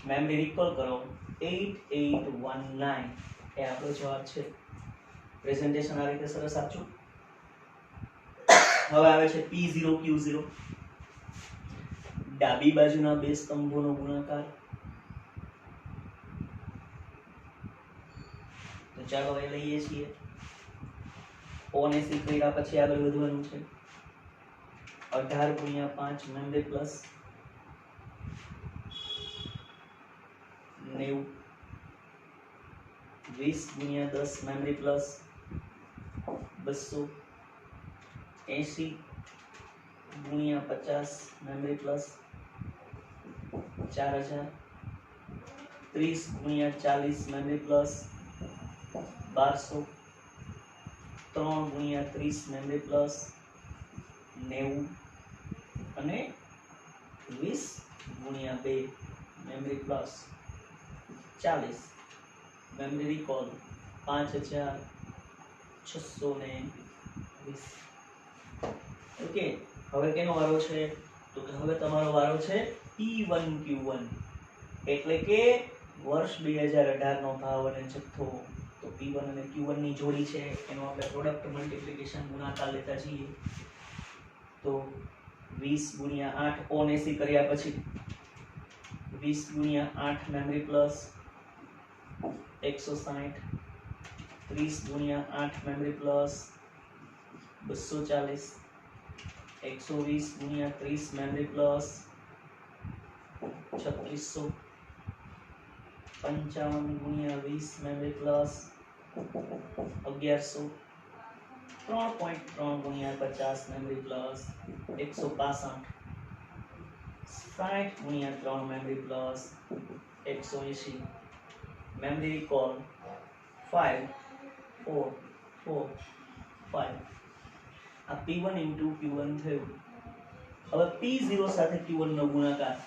મેમરી રિકોલ કરો 8819 એ આપણો જવાબ છે. પ્રેઝન્ટેશન આ રીતે સરસ આપજો. હવે આવે છે P0 Q0. ડાબી બાજુના બે સ્તંભોનો ગુણાકાર. તો ચાલો એ લઈએ છીએ. 79 કર્યા પછી આગળ વધવાનું છે. 18 × 5 memory plus 90, 20 × 10 memory plus 200, 80 × 50 memory plus 4000, 30 × 40 memory plus 1200, 3 × 30 memory plus 90 અને 20 × 2 memory plus 40. Memory recall 5620. Okay, હવે કેનો વારો છે? તો કે હવે તમારો વારો છે P1 Q1, એટલે કે વર્ષ 2018 નો ભાવ અને જથ્થો. તો P1 અને Q1 ની જોડી છે, એનો આપણે પ્રોડક્ટ મલ્ટીપ્લિકેશન ગુણાકાર લેતા જઈએ. તો 20 × 8 79 કર્યા પછી 20 × 8 memory plus 160, 30 × 8 memory plus 240, 120 × 30 memory plus 3600, 55 × 20 memory plus 1100, 3.3 × 50 memory plus 165, 60 × 3 memory plus 180. Memory recall 5 4 4 5. આ P1 × Q1 થયું. હવે P0 સાથે Q1 નો ગુણાકાર.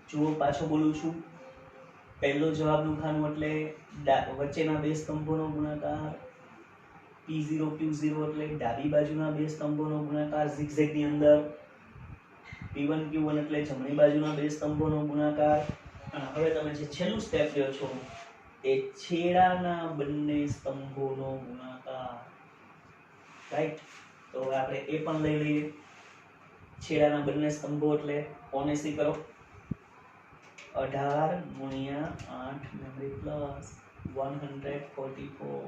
જુઓ, પાછો બોલું છું. પહેલો જવાબનું ખાનું એટલે વચ્ચેના બે સ્તંભોનો ગુણાકાર. P0 Q0 એટલે ડાબી બાજુના બે સ્તંભોનો ગુણાકાર ઝિગઝેગ ની અંદર. P1 Q1 એટલે જમણી બાજુના બે સ્તંભોનો ગુણાકાર. અને હવે તમે જે છેલ્લું સ્ટેપ લ્યો છો એ છેડાના બંને સ્તંભોનો ગુણાકાર. રાઈટ? તો આપણે એ પણ લઈ લઈએ. છેડાના બંને સ્તંભો એટલે 79 કરો. 18 × 8 મેમરી પ્લસ 144.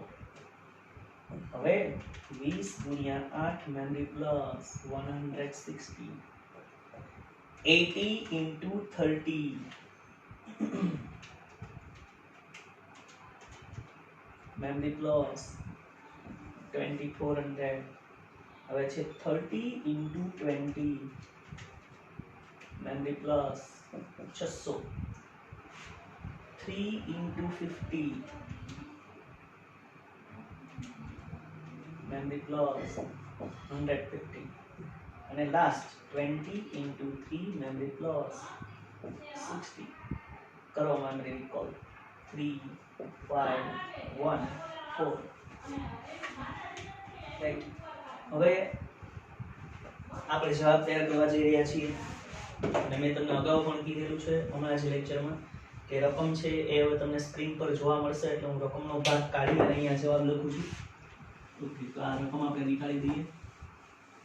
હવે 20 × 8 મેમરી પ્લસ 160, 80 × 30 મેમરી પ્લસ 2400. હવે છે 30 × 20 મેમરી પ્લસ 600, 3 × 50 મેમરી પ્લસ 150. અને લાસ્ટ 20 × 3 મેમરી પ્લસ 60. કરો મેમરી રિકોલ. 3 5 1 4. રાઈટ? હવે આપણે જવાબ તૈયાર કરવા જઈ રહ્યા છીએ. અને મેં તમને અગાઉ પણ કીધેલું છે હમણાં જ લેક્ચરમાં કે રકમ છે એ હવે તમને સ્ક્રીન પર જોવા મળશે, એટલે હું રકમનો ભાગ કાઢી અને અહીંયા જવાબ લખું છું. ઓકે, તો આ રકમ આપણે નીકાળી દઈએ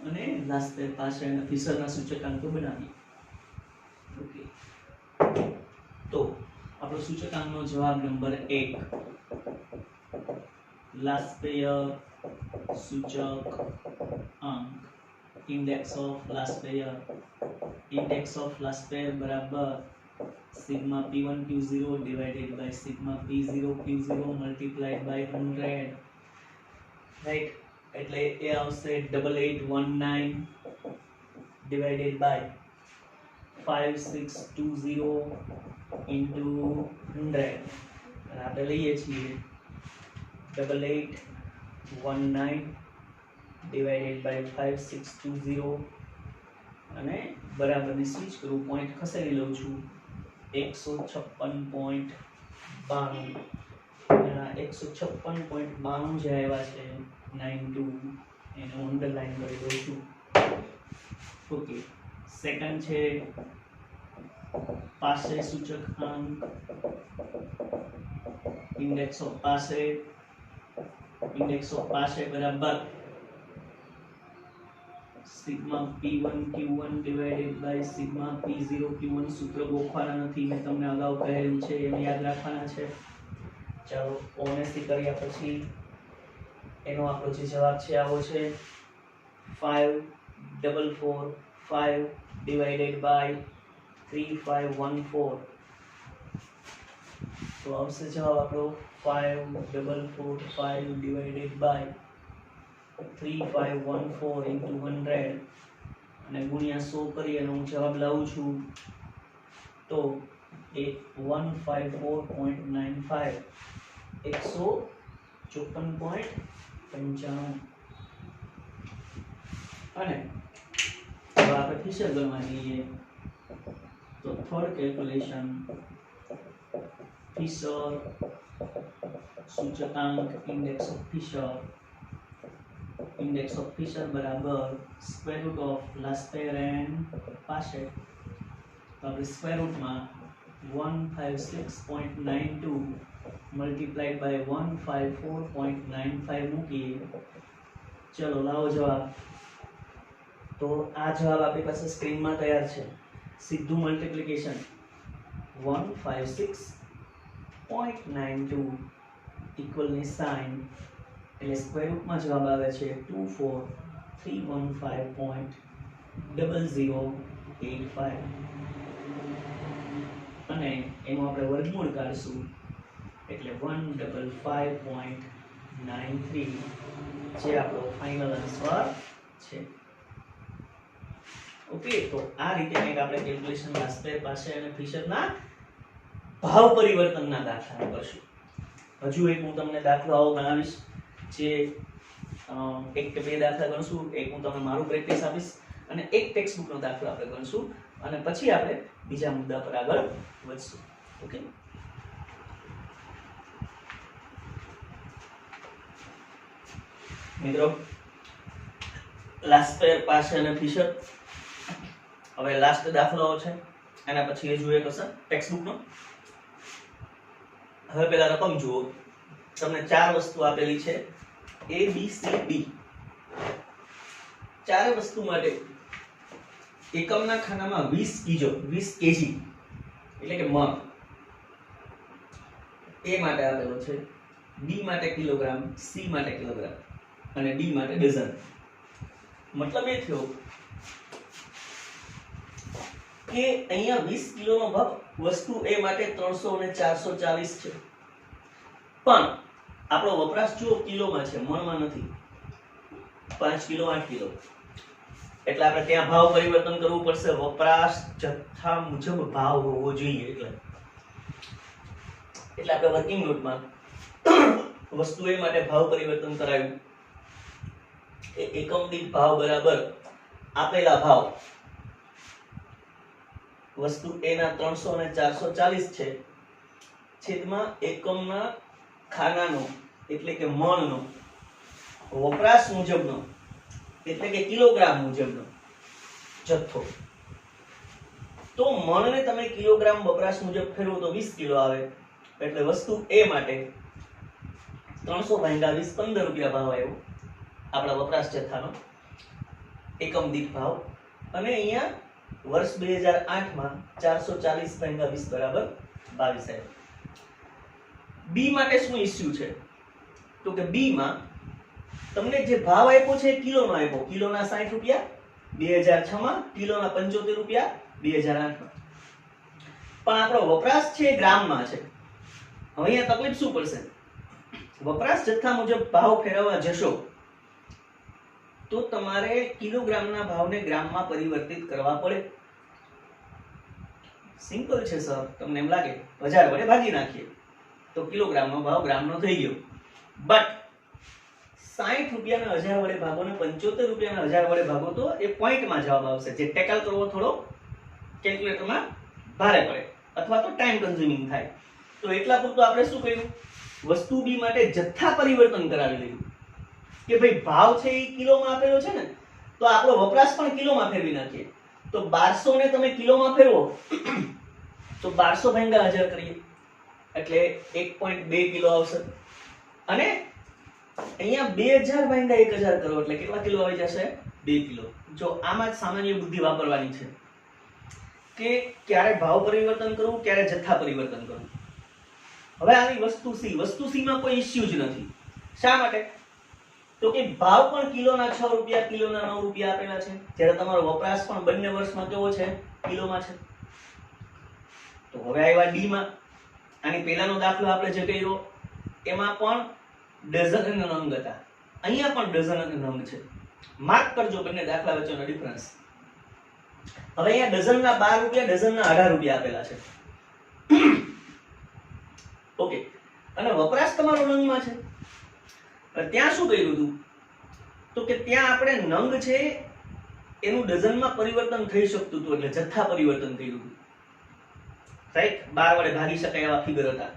અને લાસ્ટ સ્ટેપ પાસે ફિશરના સૂચકાંકો બનાવીએ. ઓકે, તો આપણો સૂચકાંકનો જવાબ નંબર 1. લાસ્ટ પેયર સૂચક અંક. index of last pair. Index of last pair બરાબર sigma p1 q0 divided by sigma p0 q0 multiplied by 100. Right? એટલે એ આવશે 8819 divided by 5620 into 100. આપણે લઈએ છીએ 8819 divided by 5620 અને બરાબરની સ્વિચ કરું, પોઈન્ટ ખસેડી લઉં છું. 156.92. 156.92 જે આવ્યા છે 92 એને અંડરલાઈન કરી દઉં છું. ઓકે, સેકન્ડ છે પાસે સૂચકાંક. ઇન્ડેક્સ ઓફ પાસે. ઇન્ડેક્સ ઓફ પાસે બરાબર sigma P1 Q1 divided by sigma P0 Q1 સૂત્ર ગોખવાના નથી, મેં તમને અગાઉ કહેલું છે, એમ યાદ રાખવાના છે. ચાલો ઓનેસ્ટી કર્યા પછી એનો આપણો જે જવાબ છે આવો છે 5445 ડિવાઇડેડ બાય 3514. તો આવશે જવાબ આપણો 5445 ડિવાઇડેડ બાય 3514 into 100 અને ગુણ્યા 100 કરી અને હું જવાબ લાવું છું તો એ 154.95 154.95 અને હવે આપણે ફિશર ગણવા જઈએ તો થર્ડ કેલ્ક્યુલેશન ફિશર સૂચકાંક index of Fisher બરાબર square root of Laspeyres and Paget. તો આપણે સ્ક્વેર રૂટમાં 156.92 multiplied by 154.95 મૂકીએ. ચલો લાવો જવાબ. તો આ જવાબ આપણી પાસે સ્ક્રીનમાં તૈયાર છે. સીધું મલ્ટીપ્લિકેશન 156.92 ઇક્વલ ની સાઇન એટલે સ્ક્વેર રૂટમાં જવાબ આવે છે 24315.0085 અને એનું આપણે વર્ગમૂળ કાઢશું એટલે 155.93 જે આપણો ફાઇનલ આન્સર છે. ઓકે, તો આ રીતે કંઈક આપણે કેલ્ક્યુલેશન લાસ્પેર પાસે અને ફિશરના ભાવ પરિવર્તનના દાખલા કરશું. હજુ એક હું તમને દાખલો આવો ગણાવીશ, જે એક કે બે દાખલા ગણશું, એક હું તમને મારું પ્રેક્ટિસ આપીશ અને એક ટેક્સ્ટ બુકનો દાખલો આપણે ગણશું અને પછી આપણે બીજા મુદ્દા પર આગળ વધશું. ઓકે, મિત્રો લાસ્પેર પાસે અને ફિશર હવે લાસ્ટ દાખલો છે, એના પછી એ જોઈએ તો સર ટેક્સ્ટ બુકનો. હવે પહેલા રકમ જુઓ. તમને ચાર વસ્તુ આપેલી છે A B C D. ચારે વસ્તુ માટે એકમના ખાનામાં 20 kg એટલે કે મણ A માટે આપેલો છે, B માટે કિલોગ્રામ, C માટે કિલોગ્રામ અને D માટે ડઝન. મતલબ એ થયો કે અહીંયા 20 કિલોનો ભાગ વસ્તુ A માટે 300 અને 440 છે, પણ આપણો વપરાશ જો કિલોમાં છે, મણમાં નથી. 5 કિલો 8 કિલો એટલે આપણે ત્યાં ભાવ પરિવર્તન કરવું પડશે. વપરાશ જથ્થા મુજબ ભાવ હોવો જોઈએ. એટલે આપણે વર્કિંગ નોટમાં વસ્તુ એ માટે ભાવ પરિવર્તન કરાયું. એ એકમ દીઠ ભાવ બરાબર આપેલા ભાવ વસ્તુ A ના 300 અને 440 છે છેદમાં એકમના ખાનાનો એટલે કે મણનો વપરાશ મુજબનો એટલે કે કિલોગ્રામ મુજબનો જથ્થો. તો મણને તમે કિલોગ્રામ વપરાશ મુજબ ફેરવો તો 20 કિલો આવે. એટલે વસ્તુ A માટે 300 ભાગ્યા 20 15 રૂપિયા ભાવ આવ્યો આપણા વપરાશ જથ્થાનો એકમ દીઠ ભાવ. અને અહીંયા વર્ષ 2008 માં 440 ભાગ્યા 20 બરાબર 22 આવ્યો. B માટે શું ઇશ્યુ છે તો કે B માં તમને જે ભાવ આપ્યો છે કિલોનો આપ્યો, કિલોના 60 રૂપિયા 2006 માં, કિલોના 75 રૂપિયા 2008 માં, પણ આપણો વપરાશ છે ગ્રામમાં છે. હવે અહીંયા તકલીફ શું પડશે? વપરાશ જથ્થા મુજબ ભાવ ફેરવવા જશો તો તમારે કિલોગ્રામના ભાવને ગ્રામમાં પરિવર્તિત કરવા પડે. સિમ્પલ છે સર, તમને એમ લાગે 1000 વડે ભાગી નાખીએ તો કિલોગ્રામનો ભાવ ગ્રામનો થઈ ગયો. બટ 60 રૂપિયાના 1000 વડે ભાગો ને 75 રૂપિયાના 1000 વડે ભાગો તો એ પોઈન્ટમાં જવાબ આવશે, જે ટેકલ કરવો થોડો કેલ્ક્યુલેટરમાં ભારે પડે અથવા તો ટાઈમ કન્ઝ્યુમિંગ થાય. તો એટલા પૂરતું આપણે શું કર્યું? વસ્તુ B માટે જથ્થા પરિવર્તન કરાવી લીધું કે ભાઈ ભાવ છે એ કિલોમાં આપેલો છે ને, તો આપણો વપરાશ પણ કિલોમાં ફેરવી નાખીએ. તો 1200 ને તમે કિલોમાં ફેરવો તો 1200 ભાગ્યા 1000 કરીએ એટલે 1.2 કિલો આવશે. અને અહીંયા 2000 ભાગ્યા 1000 કરો એટલે કેટલા કિલો આવી જશે? 2 કિલો. જો આમાં જ સામાન્ય બુદ્ધિ વાપરવાની છે કે ક્યારે ભાવ પરિવર્તન કરવું, ક્યારે જથ્થા પરિવર્તન કરવું. હવે આવી વસ્તુ સી માં કોઈ ઇશ્યુ જ નથી. શા માટે? તો કે ભાવ પણ કિલોના 6 રૂપિયા, કિલોના 9 રૂપિયા આપેલા છે, જ્યારે તમારો વપરાશ પણ બંને વર્ષમાં કેવો છે? કિલોમાં છે. તો હવે આવ્યા ડી માં. આની પહેલાનો દાખલો આપણે જે કર્યો એમાં પણ ડઝન અને નંગ હતા, અહીંયા પણ ડઝન અને નંગ છે. માર્ક કરજો બંને દાખલા વચ્ચેનો ડિફરન્સ. હવે અહીંયા ડઝનના 12 રૂપિયા, ડઝનના 18 રૂપિયા આપેલા છે. ઓકે, અને વપરાશ તમારો નંગમાં છે. ત્યાં શું કર્યું હતું? તો કે ત્યાં આપણે નંગ છે એનું ડઝનમાં પરિવર્તન થઈ શકતું હતું, એટલે જથ્થા પરિવર્તન કર્યું હતું. રાઈટ? 12 વડે ભાગી શકાય એવા ફિગર હતા.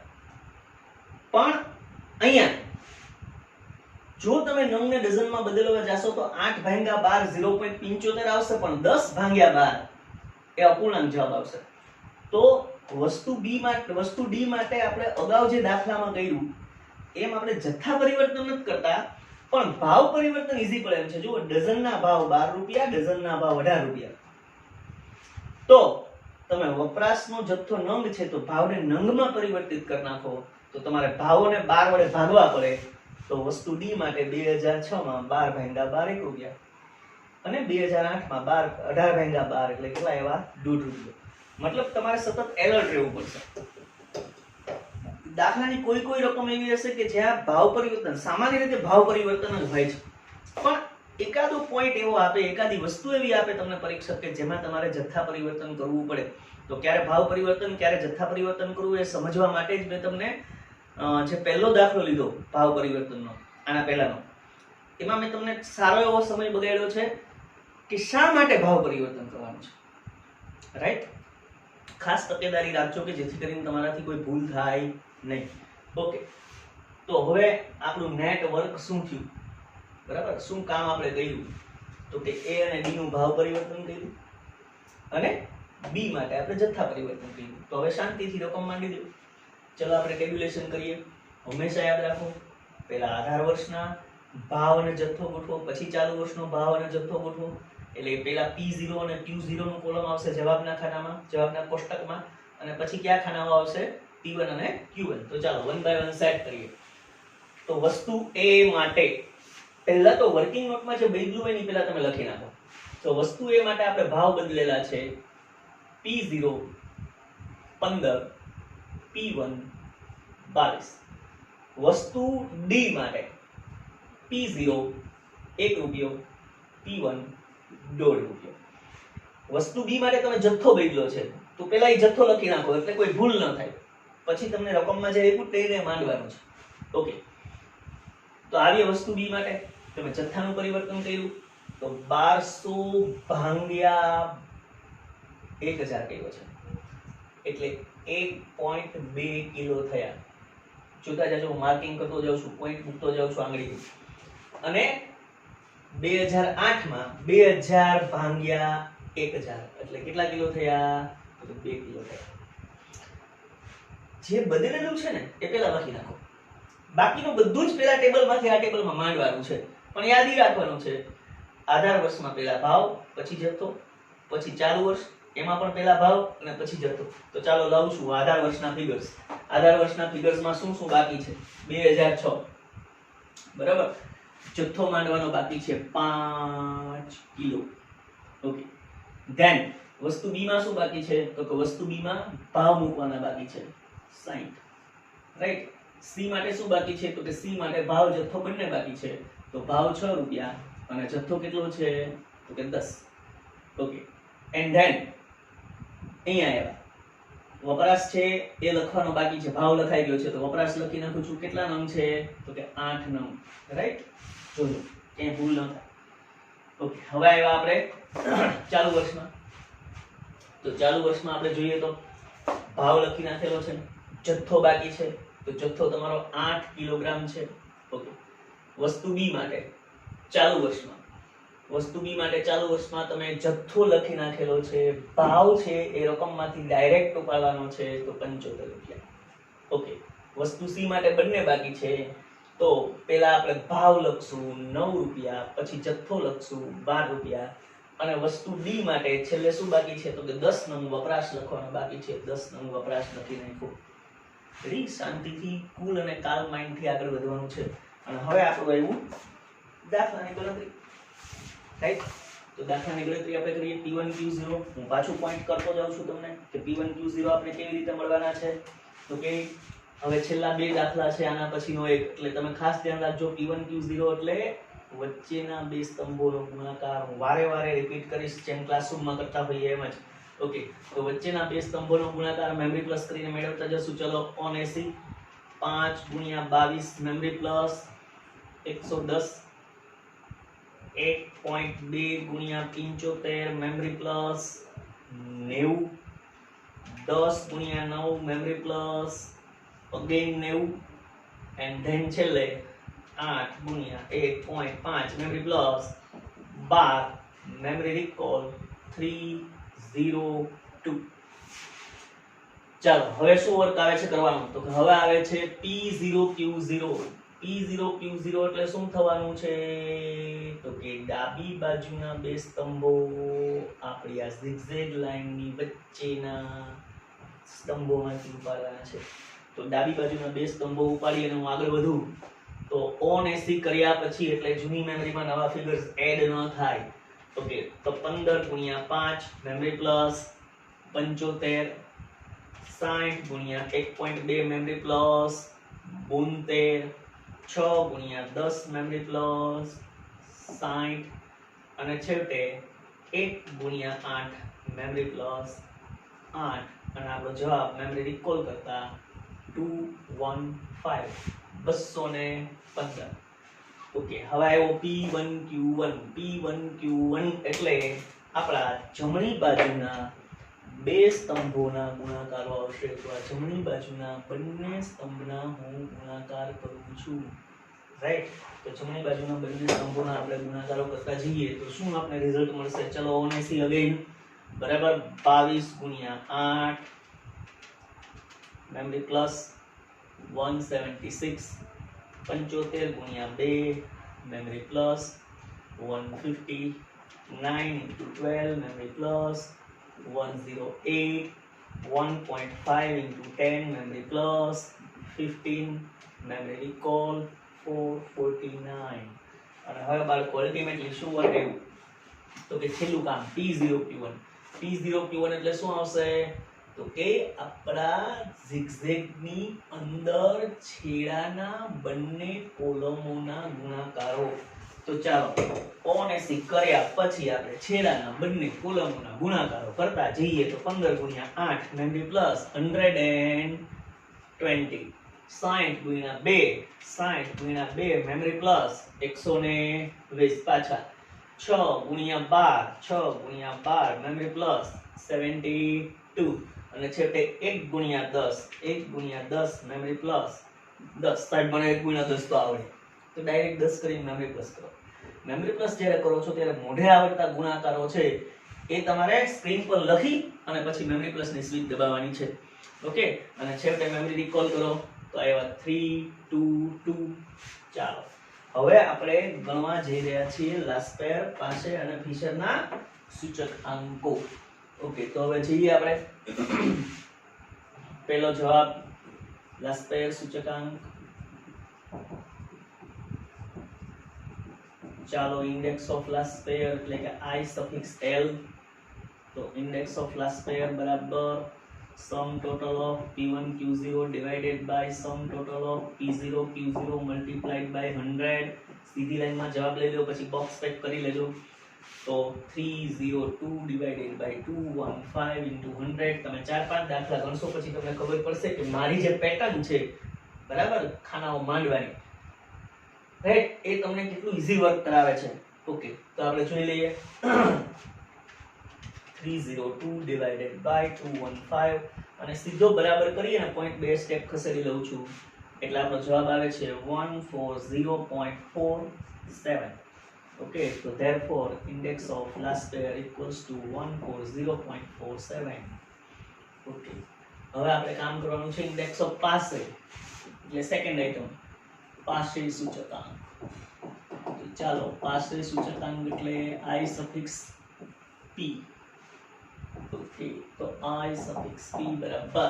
પણ અહીંયા જો તમે નંગને ડઝનમાં બદલવા જાશો તો 8 ભાગ્યા 12 0.75 આવશે, પણ 10 ભાગ્યા 12 એ અપૂર્ણાંક જવાબ આવશે. તો વસ્તુ ડી માટે આપણે અગાઉ જે દાખલામાં કર્યું એમ આપણે જથ્થા પરિવર્તન નથી કરતા, પણ ભાવ પરિવર્તન ઈઝી પડે એમ છે. જુઓ, ડઝનના ભાવ 12 રૂપિયા, ડઝનના ભાવ 18 રૂપિયા. તો તમે વપરાશનો જથ્થો નંગ છે તો ભાવને નંગમાં પરિવર્તિત કરી નાખો તો તમારે ભાવોને 12 વડે ભાગવા પડે. તો વસ્તુ ડી માટે 2006 માં 12 ભાગ્યા 12 1 રૂપિયા, અને 2008 માં 18 ભાગ્યા 12 એટલે કેટલા એવા? 1.5 રૂપિયા. મતલબ તમારે સતત એલર્ટ રહેવું પડશે. દાખલાની કોઈ રકમ એવી હશે કે જ્યાં ભાવ પરિવર્તન, સામાન્ય રીતે ભાવ પરિવર્તન જ હોય છે, પણ એકાદો પોઈન્ટ એવો આપે, એકાદી વસ્તુ એવી આપે તમને પરીક્ષક કે જેમાં તમારે જથ્થા પરિવર્તન કરવું પડે. તો ક્યારે ભાવ પરિવર્તન, ક્યારે જથ્થા પરિવર્તન કરવું એ સમજવા માટે જ મેં તમને જે પહેલો દાખલો લીધો ભાવ પરિવર્તનનો, આના પહેલાનો, એમાં મેં તમને સારો એવો સમય બગાડ્યો છે કે શા માટે ભાવ પરિવર્તન કરવાનું છે. રાઈટ? ખાસ તકેદારી રાખજો કે જેથી કરીને તમારાથી કોઈ ભૂલ થાય નહીં. ઓકે, તો હવે આપણું નેટ વર્ક શું થયું? બરાબર, શું કામ આપણે કર્યું? તો કે એ અને ડી નું ભાવ પરિવર્તન કર્યું અને બી માટે આપણે જથ્થા પરિવર્તન કર્યું. તો હવે શાંતિથી રકમ માંડી દો. ચલો આપણે ટેબ્યુલેશન કરીએ. હંમેશા યાદ રાખો, પહેલા આધાર વર્ષના ભાવ અને જથ્થો ગોઠવો, પછી ચાલુ વર્ષનો ભાવ અને જથ્થો ગોઠવો. એટલે પહેલા P0 અને Q0 નું કોલમ આવશે જવાબના ખાનામાં, જવાબના કોષ્ટકમાં, અને પછી કયા ખાનામાં આવશે? P1 અને Q1. તો ચાલો 1 by 1 સેટ કરીએ. તો વસ્તુ A માટે પહેલા તો વર્કિંગ નોટમાં જે બદલું એની પહેલા તમે લખી નાખો. તો વસ્તુ A માટે આપણે ભાવ બદલેલા છે P0 15, P1 22. વસ્તુ D માટે P0 1 રૂપિયો, P1 1.5 રૂપિયો. વસ્તુ B માટે તમે જથ્થો બદલ્યો છે તો પહેલા એ જથ્થો લખી નાખો એટલે કોઈ ભૂલ ન થાય. પછી તમને રકમમાં જે આપ્યું તેને માંડવાનું છે. ઓકે, તો આવી વસ્તુ B માટે તમે જથ્થાનું પરિવર્તન કર્યું તો 1200 ભાગ્યા 1000 કર્યો છે, એટલે 1.2 કિલો થયા. જોતા જાજો, માર્કિંગ કરતો જાઉં છું, પોઈન્ટ મૂકતો જાઉં છું આંગળીથી. અને 2008 માં 2000 ભાગ્યા 1000 એટલે કેટલા કિલો થયા? તો 2 કિલો થયા. જે બદલેલું છે ને એ પહેલા લખી નાખો. બાકીનું બધું જ પહેલા ટેબલમાંથી આ ટેબલમાં માંડવાનું છે, પણ યાદ રાખવાનું છે આધાર વર્ષમાં પહેલા ભાવ, પછી જથ્થો, પછી ચાલુ વર્ષ, એમાં પણ પહેલા ભાવ અને પછી જથ્થો. તો ચાલો લઉં છું આધાર વર્ષના ફિગર્સ. આધાર વર્ષના ફિગર્સમાં શું શું બાકી છે? 2006 બરાબર, જથ્થો માંડવાનો બાકી છે 5 કિલો. ઓકે, ધેન વસ્તુ બી માં શું બાકી છે? તો કે વસ્તુ બી માં ભાવ મૂકવાના બાકી છે 60. રાઈટ? સી માટે શું બાકી છે? તો કે સી માટે ભાવ જથ્થો બંને બાકી છે. તો ભાવ 6 રૂપિયા અને જથ્થો કેટલો છે? તો કે 10. ઓકે, એન્ડ ધેન અહીંયા આવ્યા વપરાશ છે એ લખવાનો બાકી છે. ભાવ લખાઈ ગયો છે તો વપરાશ લખી નાખું છું. કેટલા નંગ છે? તો કે 8 નંગ. રાઈટ? જોજો ક્યાંય ભૂલ ન થાય. ઓકે, હવે આવ્યા આપણે ચાલુ વર્ષમાં. તો ચાલુ વર્ષમાં આપણે જોઈએ તો ભાવ લખી નાખેલો છે, જથ્થો બાકી છે તો જથ્થો તમારો 8 કિલોગ્રામ છે. ઓકે, વસ્તુ બી માટે ચાલુ વર્ષમાં, વસ્તુ બી માટે ચાલુ વર્ષમાં તમે જથ્થો લખી નાખેલો છે, ભાવ છે એ રકમમાંથી ડાયરેક્ટ ઉપાડવાનો છે તો 75 રૂપિયા. ઓકે, વસ્તુ સી માટે બંને બાકી છે તો પેલા આપણે ભાવ લખશું 9 રૂપિયા, પછી જથ્થો લખશું 12 રૂપિયા, અને વસ્તુ ડી માટે છેલ્લે શું બાકી છે તો કે 10 નંગ વપરાશ લખવાનો બાકી છે. 10 નંગ વપરાશ લખી નાખ્યો. રેડી, શાંતિથી કુલ અને કાલ માઇન્ડ થી આગળ વધવાનું છે. અને હવે આપણું આવ્યું દાખલાની ગણતરી. રાઈટ, તો દાખલાની ગણતરી આપણે કરીએ. P1 Q0 હું પાછું પોઈન્ટ કરતો જાઉં છું તમને કે P1 Q0 આપણે કેવી રીતે મળવાના છે. તો કે હવે છેલ્લા બે દાખલા છે આના પછીનો એક, એટલે તમે ખાસ ધ્યાન રાખજો. P1 Q0 એટલે વચ્ચેના બે સ્તંભોનો ગુણાકાર. હું વારે વારે રિપીટ કરીશ જેમ ક્લાસરૂમમાં કરતા હોઈએ એમ જ. ઓકે, તો વચ્ચેના બે સ્તંભોનો ગુણાકાર મેમરી પ્લસ કરીને મેળવતા જશું. ચલો, ઓન એસી 5 ગુણ્યા 22 મેમરી પ્લસ 110, 1.2 ગુણ્યા 75 મેમરી પ્લસ 90, 10 ગુણ્યા 9 memory plus again 90, and then છેલ્લે 8 ગુણ્યા 1.5 મેમરી પ્લસ 12 મેમરી રિકોલ 302. ચાલો, હવે શું વર્ક આવે છે કરવાનું તો કે હવે આવે છે P0Q0. P0Q0 એટલે શું થવાનું છે તો કે ડાબી બાજુના બે સ્તંભો આપણી આ zigzag લાઈનની વચ્ચેના સ્તંભોમાંથી ઉપાડવાના છે. તો ડાબી બાજુના બે સ્તંભો ઉપાડી અને હું આગળ વધું તો ઓન એસી કર્યા પછી એટલે જૂની મેમરીમાં નવા ફિગર્સ એડ ન થાય. ઓકે, તો 15 ગુણ્યા 5 મેમરી પ્લસ 75, 60 ગુણ્યા 1.2 મેમરી પ્લસ 72, 6 ગુણ્યા 10 મેમરી પ્લસ 60, અને છેવટે 1 ગુણ્યા 8 મેમરી પ્લસ 8, અને આપણો જવાબ મેમરી રિકોલ કરતા 215, 215. ઓકે, હવે આવ્યો P1Q1. P1Q1 એટલે આપણા જમણી બાજુના બે સ્તંભોના ગુણાકારો આવશે. તો આ જમણી બાજુના બંને સ્તંભના હું ગુણાકાર કરું છું. રાઈટ, તો જમણી બાજુના બંને સ્તંભોના આપણે ગુણાકારો કરતા જઈએ તો શું આપણે રિઝલ્ટ મળશે. ચલો, ઓન એસી અગેન બરાબર 22 ગુણ્યા 8 મેમરી પ્લસ 176, 75 ગુણ્યા 2 memory plus 150, 9 into 12 memory plus 108, 1.5 into 10 memory plus 15 memory recall 449. અને હવે બાળકો અલ્ટિમેટલી શું વર્ક તો કે છેલ્લું કામ P0Q1. P0Q1 એટલે શું આવશે તો કે આપણા zigzag ની અંદર છેડાના બંને કોલમોના ગુણાકારો. તો ચાલો, ઓન એસી કર્યા પછી આપણે છેડાના બંને કોલમોના ગુણાકારો કરતા જઈએ તો 15 ગુણ્યા 8 મેમરી પ્લસ 120, 60 ગુણ્યા 2, 60 ગુણ્યા 2 મેમરી પ્લસ 120 પાછા, 6 ગુણ્યા 12, 6 ગુણ્યા 12 મેમરી પ્લસ 72, અને છેવટે 1 ગુણ્યા 10, 1 ગુણ્યા 10 મેમરી પ્લસ 10. સાઈડ મને 1 ગુણ્યા 10 તો આવડે, તો ડાયરેક્ટ 10 કરીને મેમરી પ્લસ કરો. મેમરી પ્લસ જ્યારે કરો છો ત્યારે મોઢે આવડતા ગુણાકારો છે એ તમારે સ્ક્રીન પર લખી અને પછી મેમરી પ્લસ ની સ્વિચ દબાવવાની છે. ઓકે, અને છેવટે મેમરી રિકોલ કરો તો આવ્યા 322. ચાલો, હવે આપણે ગણવા જઈ રહ્યા છીએ લાસ્પેર પાસે અને ફિશરના સૂચકાંકો. ઓકે, તો હવે જઈએ આપણે પહેલો જવાબ લાસ્પેર સૂચકાંક. ચાલો, ઇન્ડેક્સ ઓફ લાસ્ટ પેર એટલે કે I સફિક્સ L. તો ઇન્ડેક્સ ઓફ લાસ્ટ પેર બરાબર sum total of P1 Q0 divided by sum total of P0 Q0 multiplied by 100. સીધી લાઈનમાં જવાબ લઈ લો, પછી બોક્સ પેક કરી લેજો. તો 302 ડિવાઇડેડ બાય 215 ઇન્ટુ 100. તમે 4-5 દાખલા ગણશો પછી તમને ખબર પડશે કે મારી જે પેટર્ન છે બરાબર ખાનાઓ માંડવાની, રાઈટ, એ તમને કેટલું ઈઝી વર્ક કરાવે છે. ઓકે, તો આપણે જોઈ લઈએ 302 ડિવાઇડેડ બાય 215 અને સીધો બરાબર કરીએ ને પોઈન્ટ બે સ્ટેપ ખસેડી લઉં છું એટલે આપણો જવાબ આવે છે 140.47. ઓકે, તો therefore index of last pair equals to 140.47. Okay, હવે આપણે કામ કરવાનું છે ઇન્ડેક્સ ઓફ પાસે એટલે સેકન્ડ આઇટમ. પાસે સૂચકાંક. તો ચાલો પાસે સૂચકાંક એટલે I સફિક્સ p. ઓકે, તો I સફિક્સ p બરાબર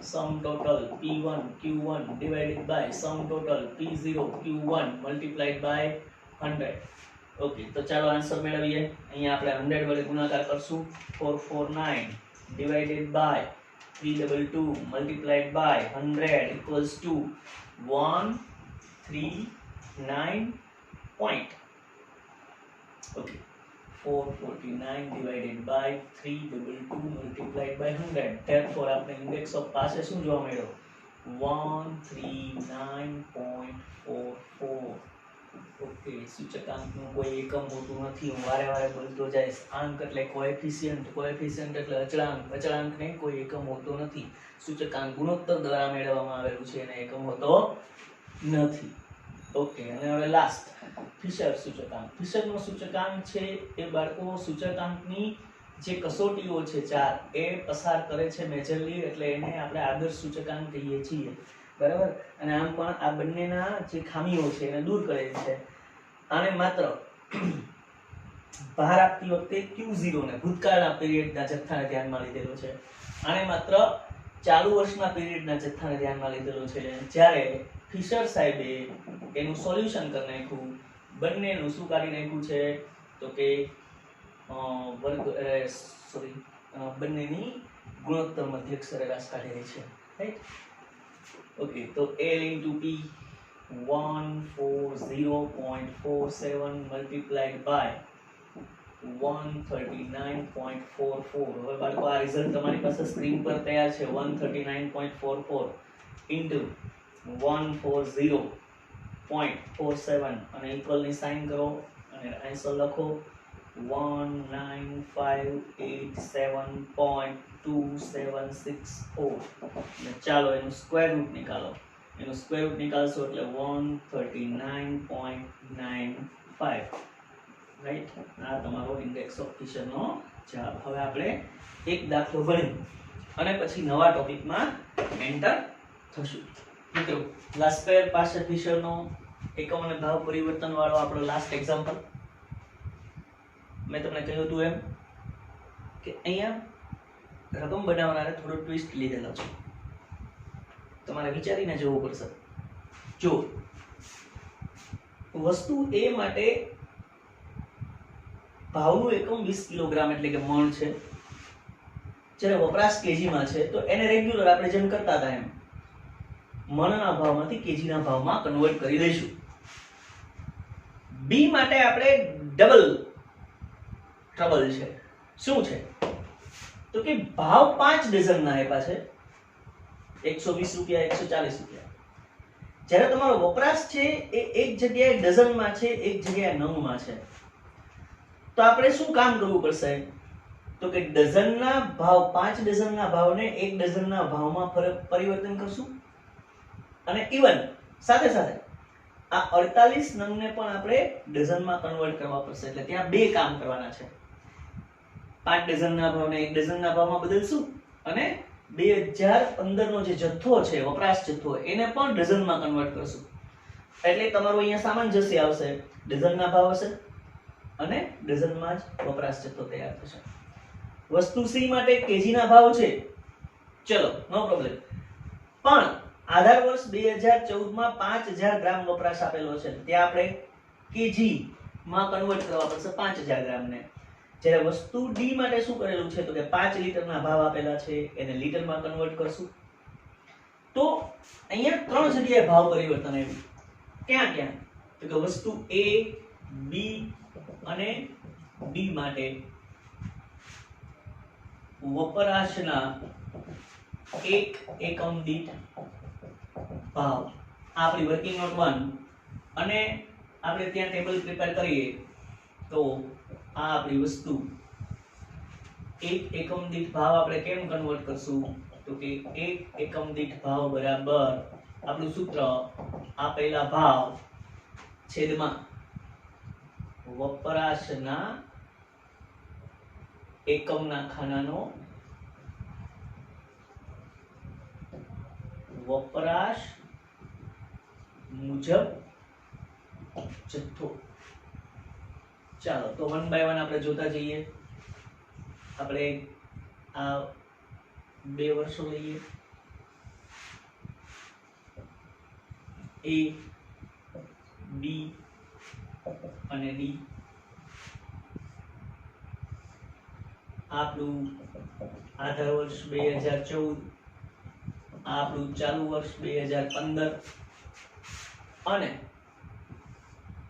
sum total p1 q1 divided by sum total p0 q1 multiplied by 100. Okay, તો ચાલો આન્સર મેળવીએ. અહીંયા આપણે 100 વડે ગુણાકાર કરશું. 449 divided by 322 multiplied by 100 equals to 139 point. Okay, 449 divided by 322 multiplied by 100. Therefore આપણે index of પાસે શું જોવા મળ્યો? 139.44. ઓકે, સૂચકાંકનું કોઈ એકમ હોતું નથી. હું વારે વારે બોલતો જઈશ. આંક એટલે કોએફિશિયન્ટ, કોએફિશિયન્ટ એટલે અચળાંક, અચળાંકને કોઈ એકમ હોતો નથી. સૂચકાંક ગુણોત્તર દ્વારા મેળવવામાં આવેલું છે અને એકમ હોતો નથી. ઓકે, અને હવે લાસ્ટ ફિશર સૂચકાંક. ફિશરનો સૂચકાંક છે એ બાળકો સૂચકાંકની જે કસોટીઓ છે ચાર એ પસાર કરે છે મેજરલી, એટલે એને આપણે આદર્શ સૂચકાંક કહીએ છીએ. બરાબર? અને આમ પણ આ બંનેના જે ખામીઓ છે એને દૂર કરેલી છે. આને માત્ર ભાર આપતી વખતે Q0 ને ભૂતકાળના પીરિયડના જથ્થાને ધ્યાનમાં લીધેલો છે. આને માત્ર ચાલુ વર્ષના પીરિયડના જથ્થાને ધ્યાનમાં લીધેલો છે. જ્યારે ફિશર સાહેબે એનું સોલ્યુશન કરી નાખ્યું. બંનેનું શું કાઢી નાખ્યું છે? તો કે બંનેની ગુણોત્તર મધ્યક સરેરાશ કાઢેલી છે. રાઈટ? ઓકે, તો L into P 140.47 multiplied by 139.44. હવે બાળકો આ રિઝલ્ટ તમારી પાસે સ્ક્રીન પર તૈયાર છે. 139.44 into 140.47 અને ઇક્વલ ની સાઇન કરો અને આન્સર લખો 19587.2764. અને ચાલો એનું સ્ક્વેર રૂટ નિકાલો. એનું સ્ક્વેર રૂટ નિકાલશો એટલે 139.95. રાઈટ? આ તમારો ઇન્ડેક્સ ઓફ ફિશરનો જવાબ. હવે આપણે એક દાખલો ભણી અને પછી નવા ટોપિકમાં એન્ટર થશું. મિત્રો, લાસ્પેર પાસે ફિશરનો એકમ અને ભાવ પરિવર્તન વાળો આપણો લાસ્ટ એક્ઝામ્પલ. મેં તમને કહ્યું હતું એમ કે અહીંયા રકમ બનાવનારે થોડો ટ્વિસ્ટ લીધેલો છે. તમારે વિચારીને જોવું પડશે. જો વસ્તુ A માટે ભાવનું એકમ 20 કિલોગ્રામ એટલે કે મણ છે, જ્યારે વપરાશ કેજીમાં છે, તો એને રેગ્યુલર આપણે જેમ કરતા હતા એમ મણના ભાવમાંથી કેજીના ભાવમાં કન્વર્ટ કરી દઈશું. B માટે આપણે ડબલ ટ્રબલ છે. શું છે? તો કે ભાવ 5 ડઝનના આપ્યા છે, 120 રૂપિયા, 140 રૂપિયા. જ્યારે તમારો વપરાશ છે એ એક જગ્યાએ ડઝનમાં છે, એક જગ્યાએ નંગમાં છે, તો આપણે શું કામ કરવું પડશે? તો કે ડઝનના ભાવ 5 ડઝનના ભાવને 1 ડઝનના ભાવમાં પરિવર્તન કરશું અને ઇવન સાથે સાથે આ 48 નંગને પણ આપણે ડઝનમાં કન્વર્ટ કરવા પડશે. એટલે ત્યાં બે કામ કરવાના છે. 5 ડઝનના ભાવને 1 ડઝનના ભાવમાં બદલશું અને 2015 નો જે જથ્થો છે, વપરાશ જથ્થો, એને પણ ડઝનમાં કન્વર્ટ કરશું. એટલે તમારો અહીંયા સામંજસ્ય આવશે. ડઝનના ભાવ હશે અને ડઝનમાં જ વપરાશ જથ્થો તૈયાર થશે. વસ્તુ C માટે કેજીના ભાવ છે. ચલો, નો પ્રોબ્લેમ. પણ આધાર વર્ષ 2014 માં 5000 ગ્રામ વપરાશ આપેલો છે. ત્યાં આપણે કેજી માં કન્વર્ટ કરવા પડશે 5000 ગ્રામને. જ્યારે વસ્તુ D માટે શું કરેલું છે? તો કે 5 લીટરના ભાવ આપેલા છે, એને લીટરમાં કન્વર્ટ કરશું. તો અહીંયા ત્રણ જગ્યાએ ભાવ પરિવર્તન આવ્યું. ક્યાં ક્યાં? તો કે વસ્તુ A, B અને D માટે વપરાશના એક એકમ દીઠ ભાવ. આપણી વર્કિંગ નોટ 1 અને આપણે ત્યાં ટેબલ પ્રિપેર કરીએ તો આ આપણી વસ્તુ એક એકમ દીઠ ભાવ આપણે કેમ કન્વર્ટ કરશું? તો કે એક એકમ દીઠ ભાવ બરાબર આપણું સૂત્ર આપેલા ભાવ છેદમાં વપરાશના એકમના ખાનાનો વપરાશ મુજબ જથ્થો. ચાલો તો 1 by 1 આપણે જોતા જઈએ. આપણે આ 2 વર્ષો લઈએ. A, B અને D. આપણું આધાર વર્ષ 2014, આપણું ચાલુ વર્ષ 2015 અને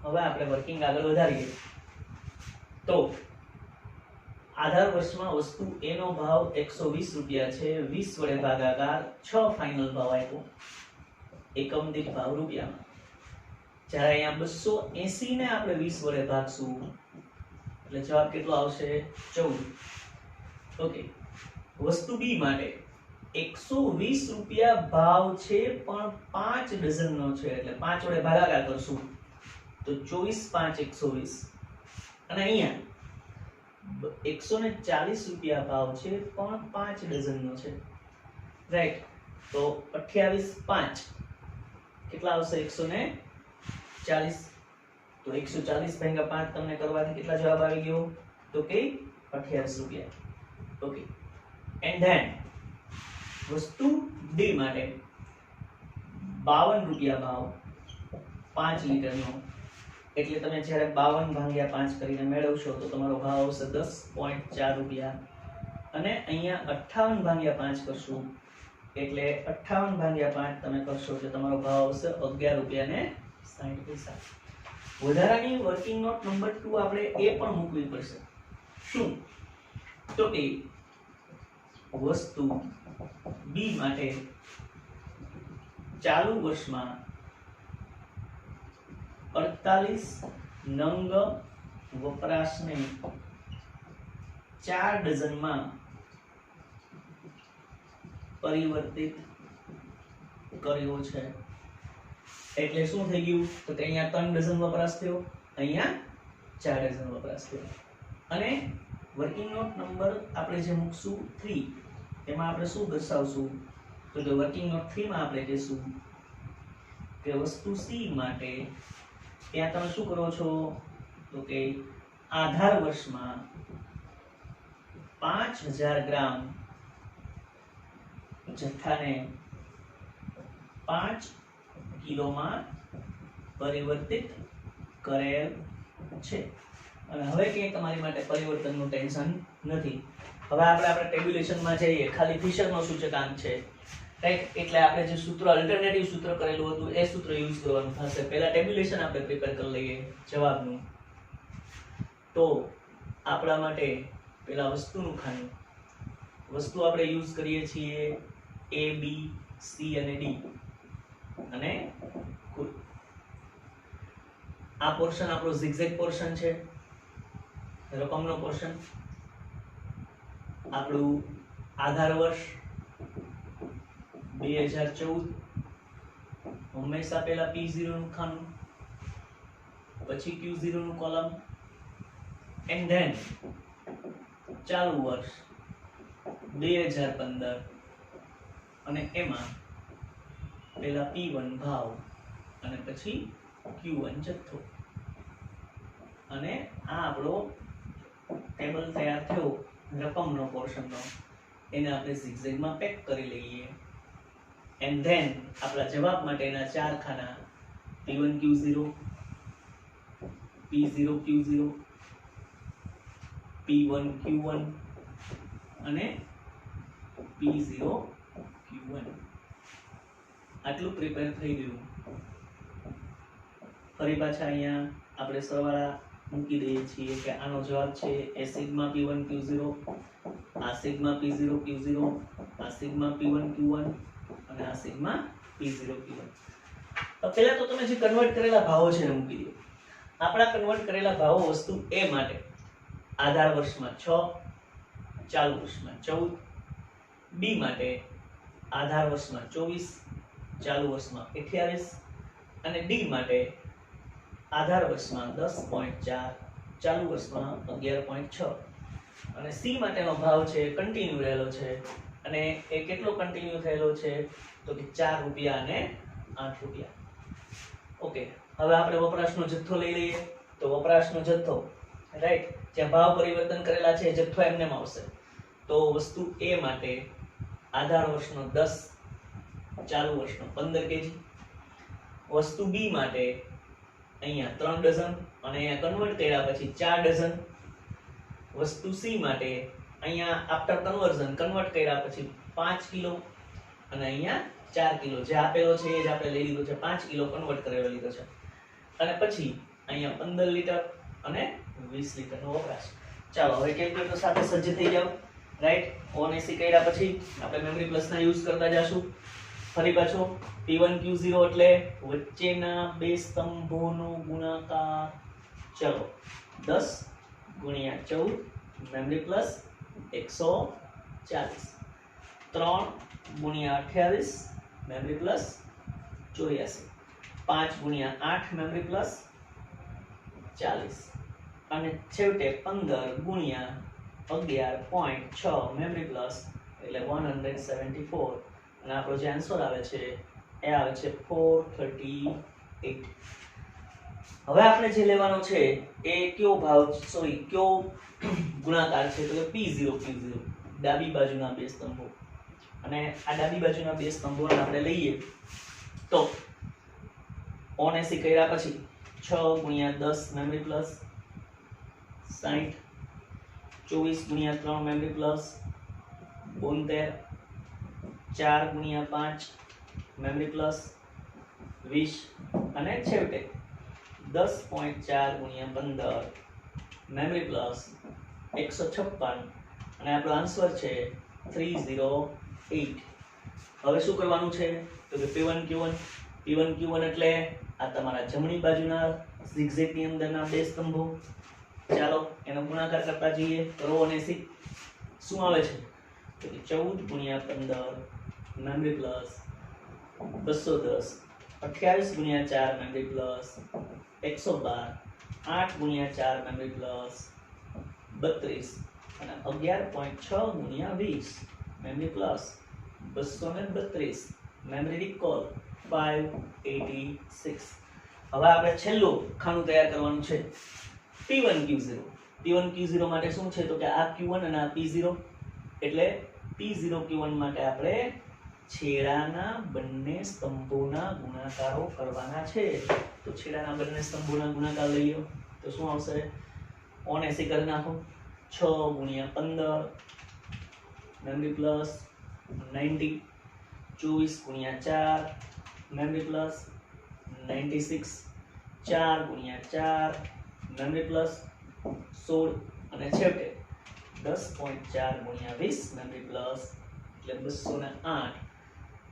હવે આપણે વર્કિંગ આગળ વધારીએ તો આધાર વર્ષમાં વસ્તુ A નો ભાવ 120 રૂપિયા છે, 20 વડે ભાગાકાર 6 ફાઇનલ ભાવ આપ્યો એકમ દીઠ ભાવ રૂપિયામાં. જ્યારે અહીંયા 280 ને આપણે 20 વડે ભાગશું એટલે જવાબ કેટલો આવશે? 14. ઓકે, વસ્તુ B માટે 120 રૂપિયા ભાવ છે પણ 5 ડઝનનો છે એટલે 5 વડે ભાગાકાર કરશું તો 24 5 120 અને અહીંયા 140 રૂપિયા ભાવ છે પણ 5 ડઝનનો છે, રાઈટ? તો 28 5 કેટલા આવશે? 140. તો 140 ભાગ્યા 5 તમને કરવાથી કેટલા જવાબ આવી ગયો? તો કે 28 રૂપિયા. ઓકે, એન્ડ ધેન વસ્તુ D માટે 52 રૂપિયા ભાવ 5 લીટરનો એટલે તમે જ્યારે 52 ભાગ્યા 5 કરીને મેળવશો તો તમારો ભાવ આવશે 10.4 રૂપિયા અને અહીંયા 58 ભાગ્યા 5 કરશું એટલે 58 ભાગ્યા 5 તમે કરશો એટલે તમારો ભાવ આવશે 11 રૂપિયા ને 60 પૈસા. વધારાની વર્કિંગ નોટ નંબર 2 આપણે એ પણ મૂકવી પડશે. શું? તો કે વસ્તુ B માટે ચાલુ વર્ષમાં 48 નંગ વપરાશને 4 ડઝનમાં પરિવર્તિત કર્યો છે. એટલે શું થઈ ગયું? તો કે અહીંયા 3 ડઝન વપરાશ થયો, અહીંયા 4 ડઝન વપરાશ થયો. અને વર્કિંગ નોટ નંબર આપણે જે મૂકશું 3 એમાં આપણે શું દર્શાવશું? તો કે વર્કિંગ નોટ 3 માં આપણે કહેશું કે વસ્તુ C માટે ત્યાં તમે શું કરો છો? તો કે આધાર વર્ષમાં 5000 ગ્રામ જથ્થાને 5 કિલોમાં પરિવર્તિત કરેલ છે. અને હવે ક્યાંય તમારી માટે પરિવર્તનનું ટેન્શન નથી. હવે આપણે ટેબ્યુલેશનમાં જઈએ. ખાલી ફિશરનો સૂચકાંક છે, રાઈટ? એટલે આપણે જે સૂત્ર અલ્ટરનેટિવ સૂત્ર કરેલું હતું એ સૂત્ર યુઝ કરવાનું થશે. પહેલા ટેબ્યુલેશન આપણે પ્રિપેર કરી લઈએ જવાબનું. તો આપણા માટે પહેલા વસ્તુનું ખાનું. વસ્તુ આપણે યુઝ કરીએ છીએ A, B, C અને D અને કુલ. આ પોર્શન આપણો zigzag પોર્શન છે, રકમનો પોર્શન. આપણું આધાર વર્ષ 2014 હંમેશા પહેલા P0 નું ખાનું, પછી Q0 નું કોલમ એન્ડ ધેન ચાલુ વર્ષ 2015 અને એમાં પહેલા P1 ભાવ અને પછી Q1 જથ્થો. અને આ આપણો ટેબલ તૈયાર થયો રકમનો પોર્શનનો, એને આપણે zigzag માં પેક કરી લઈએ. એન્ડ ધેન આપણા જવાબ માટેના 4 ખાના P1 Q0, P0 Q0, P1 Q1 અને P0 Q1. આટલું પ્રિપેર થઈ ગયું. ફરી પાછા અહીંયા આપણે સરવાળા મૂકી દઈએ છીએ કે આનો જવાબ છે એ સિગ્મા P1 Q0, આ સિગ્મા P0 Q0, આ સિગ્મા P1 Q1 અને આ સિગ્મા P0 Q1. તો પહેલા તો તમે જે કન્વર્ટ કરેલા ભાવો છે એને મૂકી દો. આપણા કન્વર્ટ કરેલા ભાવો વસ્તુ A માટે આધાર વર્ષમાં 6, ચાલુ વર્ષમાં 14, B માટે આધાર વર્ષમાં 24, ચાલુ વર્ષમાં 28 અને D માટે આધાર વર્ષમાં 10.4, ચાલુ વર્ષમાં 11.6 અને C માટેનો ભાવ છે કન્ટિન્યુ રહેલો છે અને એ કેટલો કન્ટિન્યુ થયેલો છે? તો કે 4 રૂપિયા અને 8 રૂપિયા. ઓકે, હવે આપણે વપરાશનો જથ્થો લઈ લઈએ. તો વપરાશનો જથ્થો, રાઈટ, જ્યાં ભાવ પરિવર્તન કરેલા છે જથ્થો એમને આવશે. તો વસ્તુ A માટે આધાર વર્ષનો 10, ચાલુ વર્ષનો 15 કેજી. વસ્તુ B માટે અહીંયા 3 ડઝન અને અહીંયા કન્વર્ટ કર્યા પછી 4 ડઝન. વસ્તુ C માટે અહીંયા આફ્ટર કન્વર્ઝન કન્વર્ટ કર્યા પછી 5 કિલો અને અહીંયા 4 કિલો. જે આપેલો છે એ જ આપણે લઈ લીધો છે, 5 કિલો કન્વર્ટ કરેલો લીધો છે. અને પછી અહીંયા 15 લીટર અને 20 લીટરનો વપરાશ. ચાલો હવે કેલ્ક્યુલેટર સાથે સજ્જ થઈ જાવ. રાઈટ, ઓન એસી કર્યા પછી આપણે મેમરી પ્લસ ના યુઝ કરતા જાશું. ફરી પાછો P1 Q0 એટલે વચ્ચેના બે સ્તંભોનો ગુણાકાર. ચલો 10 ગુણ્યા 14 મેમરી પ્લસ 140. 3 ગુણ્યા 28 મેમરી પ્લસ 84. 5 ગુણ્યા 8 મેમરી પ્લસ 40 અને છેવટે 15 ગુણ્યા 11.6 મેમરી પ્લસ એટલે 174. અને આપણો જે આન્સર આવે છે એ આવે છે 438. હવે આપણે જે લેવાનો છે એ કયો ભાવ, સોરી કયો ગુણાકાર છે, તો કે P0 Q0, ડાબી બાજુના બે સ્તંભો. અને આ ડાબી બાજુના બે સ્તંભોને આપણે લઈએ તો ઓન એસી કર્યા પછી 6 ગુણ્યા 10 મેમરી પ્લસ 60, 24 ગુણ્યા 3 મેમરી પ્લસ 72, 4 ગુણ્યા 5 મેમરી પ્લસ 20 અને છેવટે 10.4 ગુણ્યા 15 મેમરી પ્લસ 156 અને આપણો આન્સર છે 308. હવે શું કરવાનું છે તો કે P1 Q1 એટલે આ તમારા જમણી બાજુના zigzag ની અંદરના બે સ્તંભો. ચાલો એનો ગુણાકાર કરતા જઈએ. કરો અને સી શું આવે છે તો કે 14 ગુણ્યા 15 મેમરી પ્લસ 210, 28 ગુણ્યા 4 મેમરી પ્લસ 112, 8 ગુણ્યા 4 મેમરી પ્લસ 32 અને 11.6 ગુણ્યા 20 મેમરી પ્લસ 232 મેમરી રિકોલ 586. હવે આપણે છેલ્લું ખાનું તૈયાર કરવાનું છે P1 Q0. P1 Q0 માટે શું છે તો કે આ Q1 અને આ P0 એટલે P0 Q1 માટે આપણે છેડાના બંને સ્તંભોના ગુણાકારો કરવાના છે. તો છેડાના બંને સ્તંભોના ગુણાકાર લઈ લો તો શું આવશે, ઓન એસી કરી નાખો. 6 ગુણ્યા 15 મેમરી પ્લસ 90, 24 ગુણ્યા 4 મેમરી પ્લસ 96, 4 ગુણ્યા 4 મેમરી પ્લસ 16 અને છેવટે 10.4 ગુણ્યા 20 મેમરી પ્લસ એટલે 208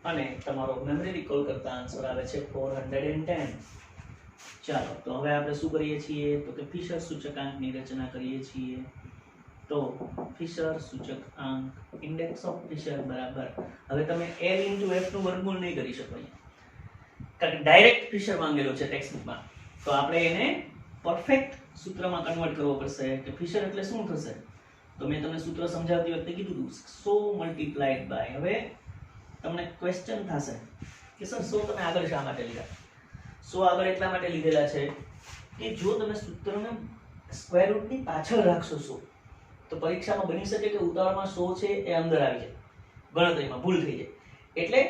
અને તમારો મેમરી રિકોલ કરતા આન્સર આવે છે 410. ચાલો તો હવે આપણે શું કરીએ છીએ તો કે ફિશર સૂચકાંકની રચના કરીએ છીએ. તો ફિશર સૂચકાંક ઇન્ડેક્સ ઓફ ફિશર બરાબર, હવે તમે L * F નું વર્ગમૂળ નહીં કરી શકો કારણ કે ડાયરેક્ટ ફિશર માંગેલો છે ટેક્સ્ટબુકમાં. તો આપણે એને પરફેક્ટ સૂત્રમાં કન્વર્ટ કરવો પડશે કે ફિશર એટલે શું થશે. તો મેં તમને સૂત્ર સમજાવતી વખતે કીધું હતું 100 × હવે તમને ક્વેશ્ચન થશે કે સર 100 તમે આગળ શા માટે લીધા. 100 આગળ એટલા માટે લીધેલા છે કે જો તમે સૂત્રને સ્ક્વેર રૂટની પાછળ રાખશો 100 તો પરીક્ષામાં બની શકે કે ઉતાવળમાં 100 છે એ અંદર આવી જાય, ગણતરીમાં ભૂલ થઈ જાય. એટલે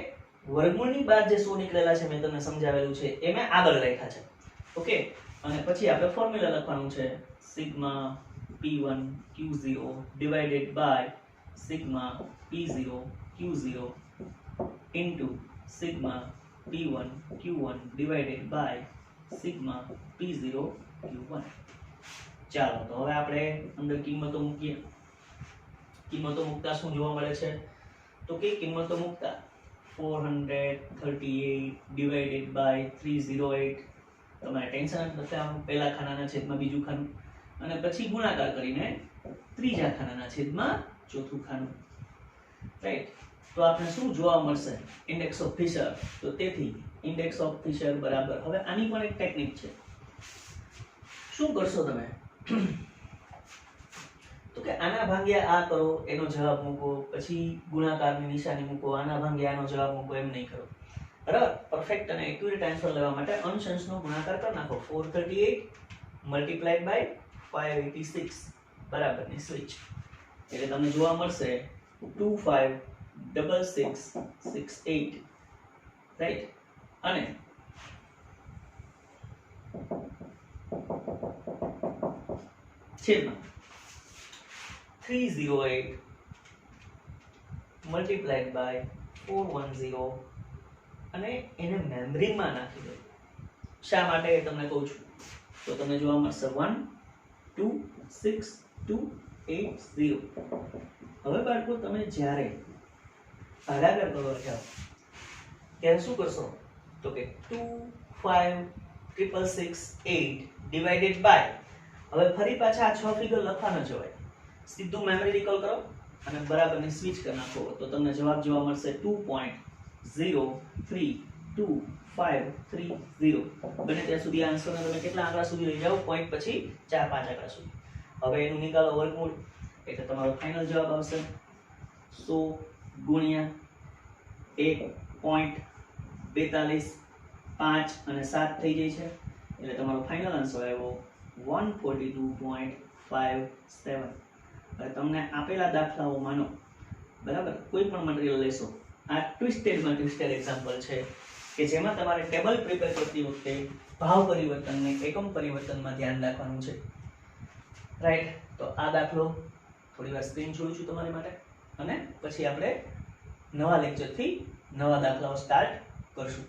વર્ગમૂળની બાદ જે 100 નીકળેલા છે મેં તમને સમજાવેલું છે એ મેં આગળ રાખ્યા છે. ઓકે, અને પછી આપણે ફોર્મ્યુલા લખવાનું છે sigma P1 Q0 divided by sigma P0 Q0 into sigma P1 Q1 divided by sigma P0 Q1. ચાલો તો હવે આપણે અંદર કિંમતો મૂકીએ. કિંમતો મૂકતા શું જોવા મળે છે તો કે કિંમતો મૂકતા 438 ડિવાઇડેડ બાય 308. તમારે ટેન્શન જ નથી આવવાનું. પહેલા ખાનાના છેદમાં બીજું ખાનું અને પછી ગુણાકાર કરીને ત્રીજા ખાનાના છેદમાં ચોથું ખાનું. રાઈટ, તો આપણે શું જોવા મળશે ઇન્ડેક્સ ઓફ ફિશર. તો તેથી ઇન્ડેક્સ ઓફ ફિશર બરાબર, હવે આની પણ એક ટેકનિક છે. શું કરશો તમે તો કે આના ભાગ્યા આ કરો એનો જવાબ મૂકો, પછી ગુણાકારની નિશાની મૂકો, આના ભાગ્યા આનો જવાબ મૂકો, એમ નહીં કરો. બરાબર. પરફેક્ટ અને એક્યુરેટ આન્સર લેવા માટે અંશ-અંશનો ગુણાકાર કરી નાખો. 438 મલ્ટીપ્લાઈડ બાય 586 બરાબરની સ્વિચ. એટલે તમને જોવા મળશે 256668 રાઈટ. અને છેદમાં 308 મલ્ટીપ્લાઈડ બાય 410 અને એને મેમરીમાં નાખી દો. શા માટે એ તમને કહું છું. તો તમને જોવા મળશે 126280. હવે બાળકો તમે જ્યારે ભાગાકાર કરવા જાઓ ત્યારે શું કરશો તો કે 25668 ડિવાઇડેડ બાય, હવે ફરી પાછા આ 6 ફિગર લખવા ન જવાય, સીધું મેમરી રિકોલ કરો અને બરાબરની સ્વિચ કરી નાખો તો તમને જવાબ જોવા મળશે 2.0325530. બને ત્યાં સુધી આન્સરને તમે કેટલા આંકડા સુધી લઈ જાઓ, પોઈન્ટ પછી 4-5 આંકડા સુધી. હવે એનું નિકાલો વર્ગમૂળ એટલે તમારો ફાઇનલ જવાબ આવશે 100 ગુણ્યા 1.42 5 અને 7 થઈ જાય છે એટલે તમારો ફાઇનલ આન્સર આવ્યો 142.57. હવે તમને આપેલા દાખલાઓ માનો બરાબર, કોઈ પણ મટીરીયલ લેશો, આ ટ્વિસ્ટેડ એક્ઝામ્પલ છે કે જેમાં તમારે ટેબલ પ્રિપેર કરતી વખતે ભાવ પરિવર્તનને એકમ પરિવર્તનમાં ધ્યાન રાખવાનું છે રાઈટ. તો આ દાખલો થોડી વાર સ્ક્રીન છોડું છું તમારી માટે અને પછી આપણે નવા લેક્ચરથી નવા દાખલાઓ સ્ટાર્ટ કરશું.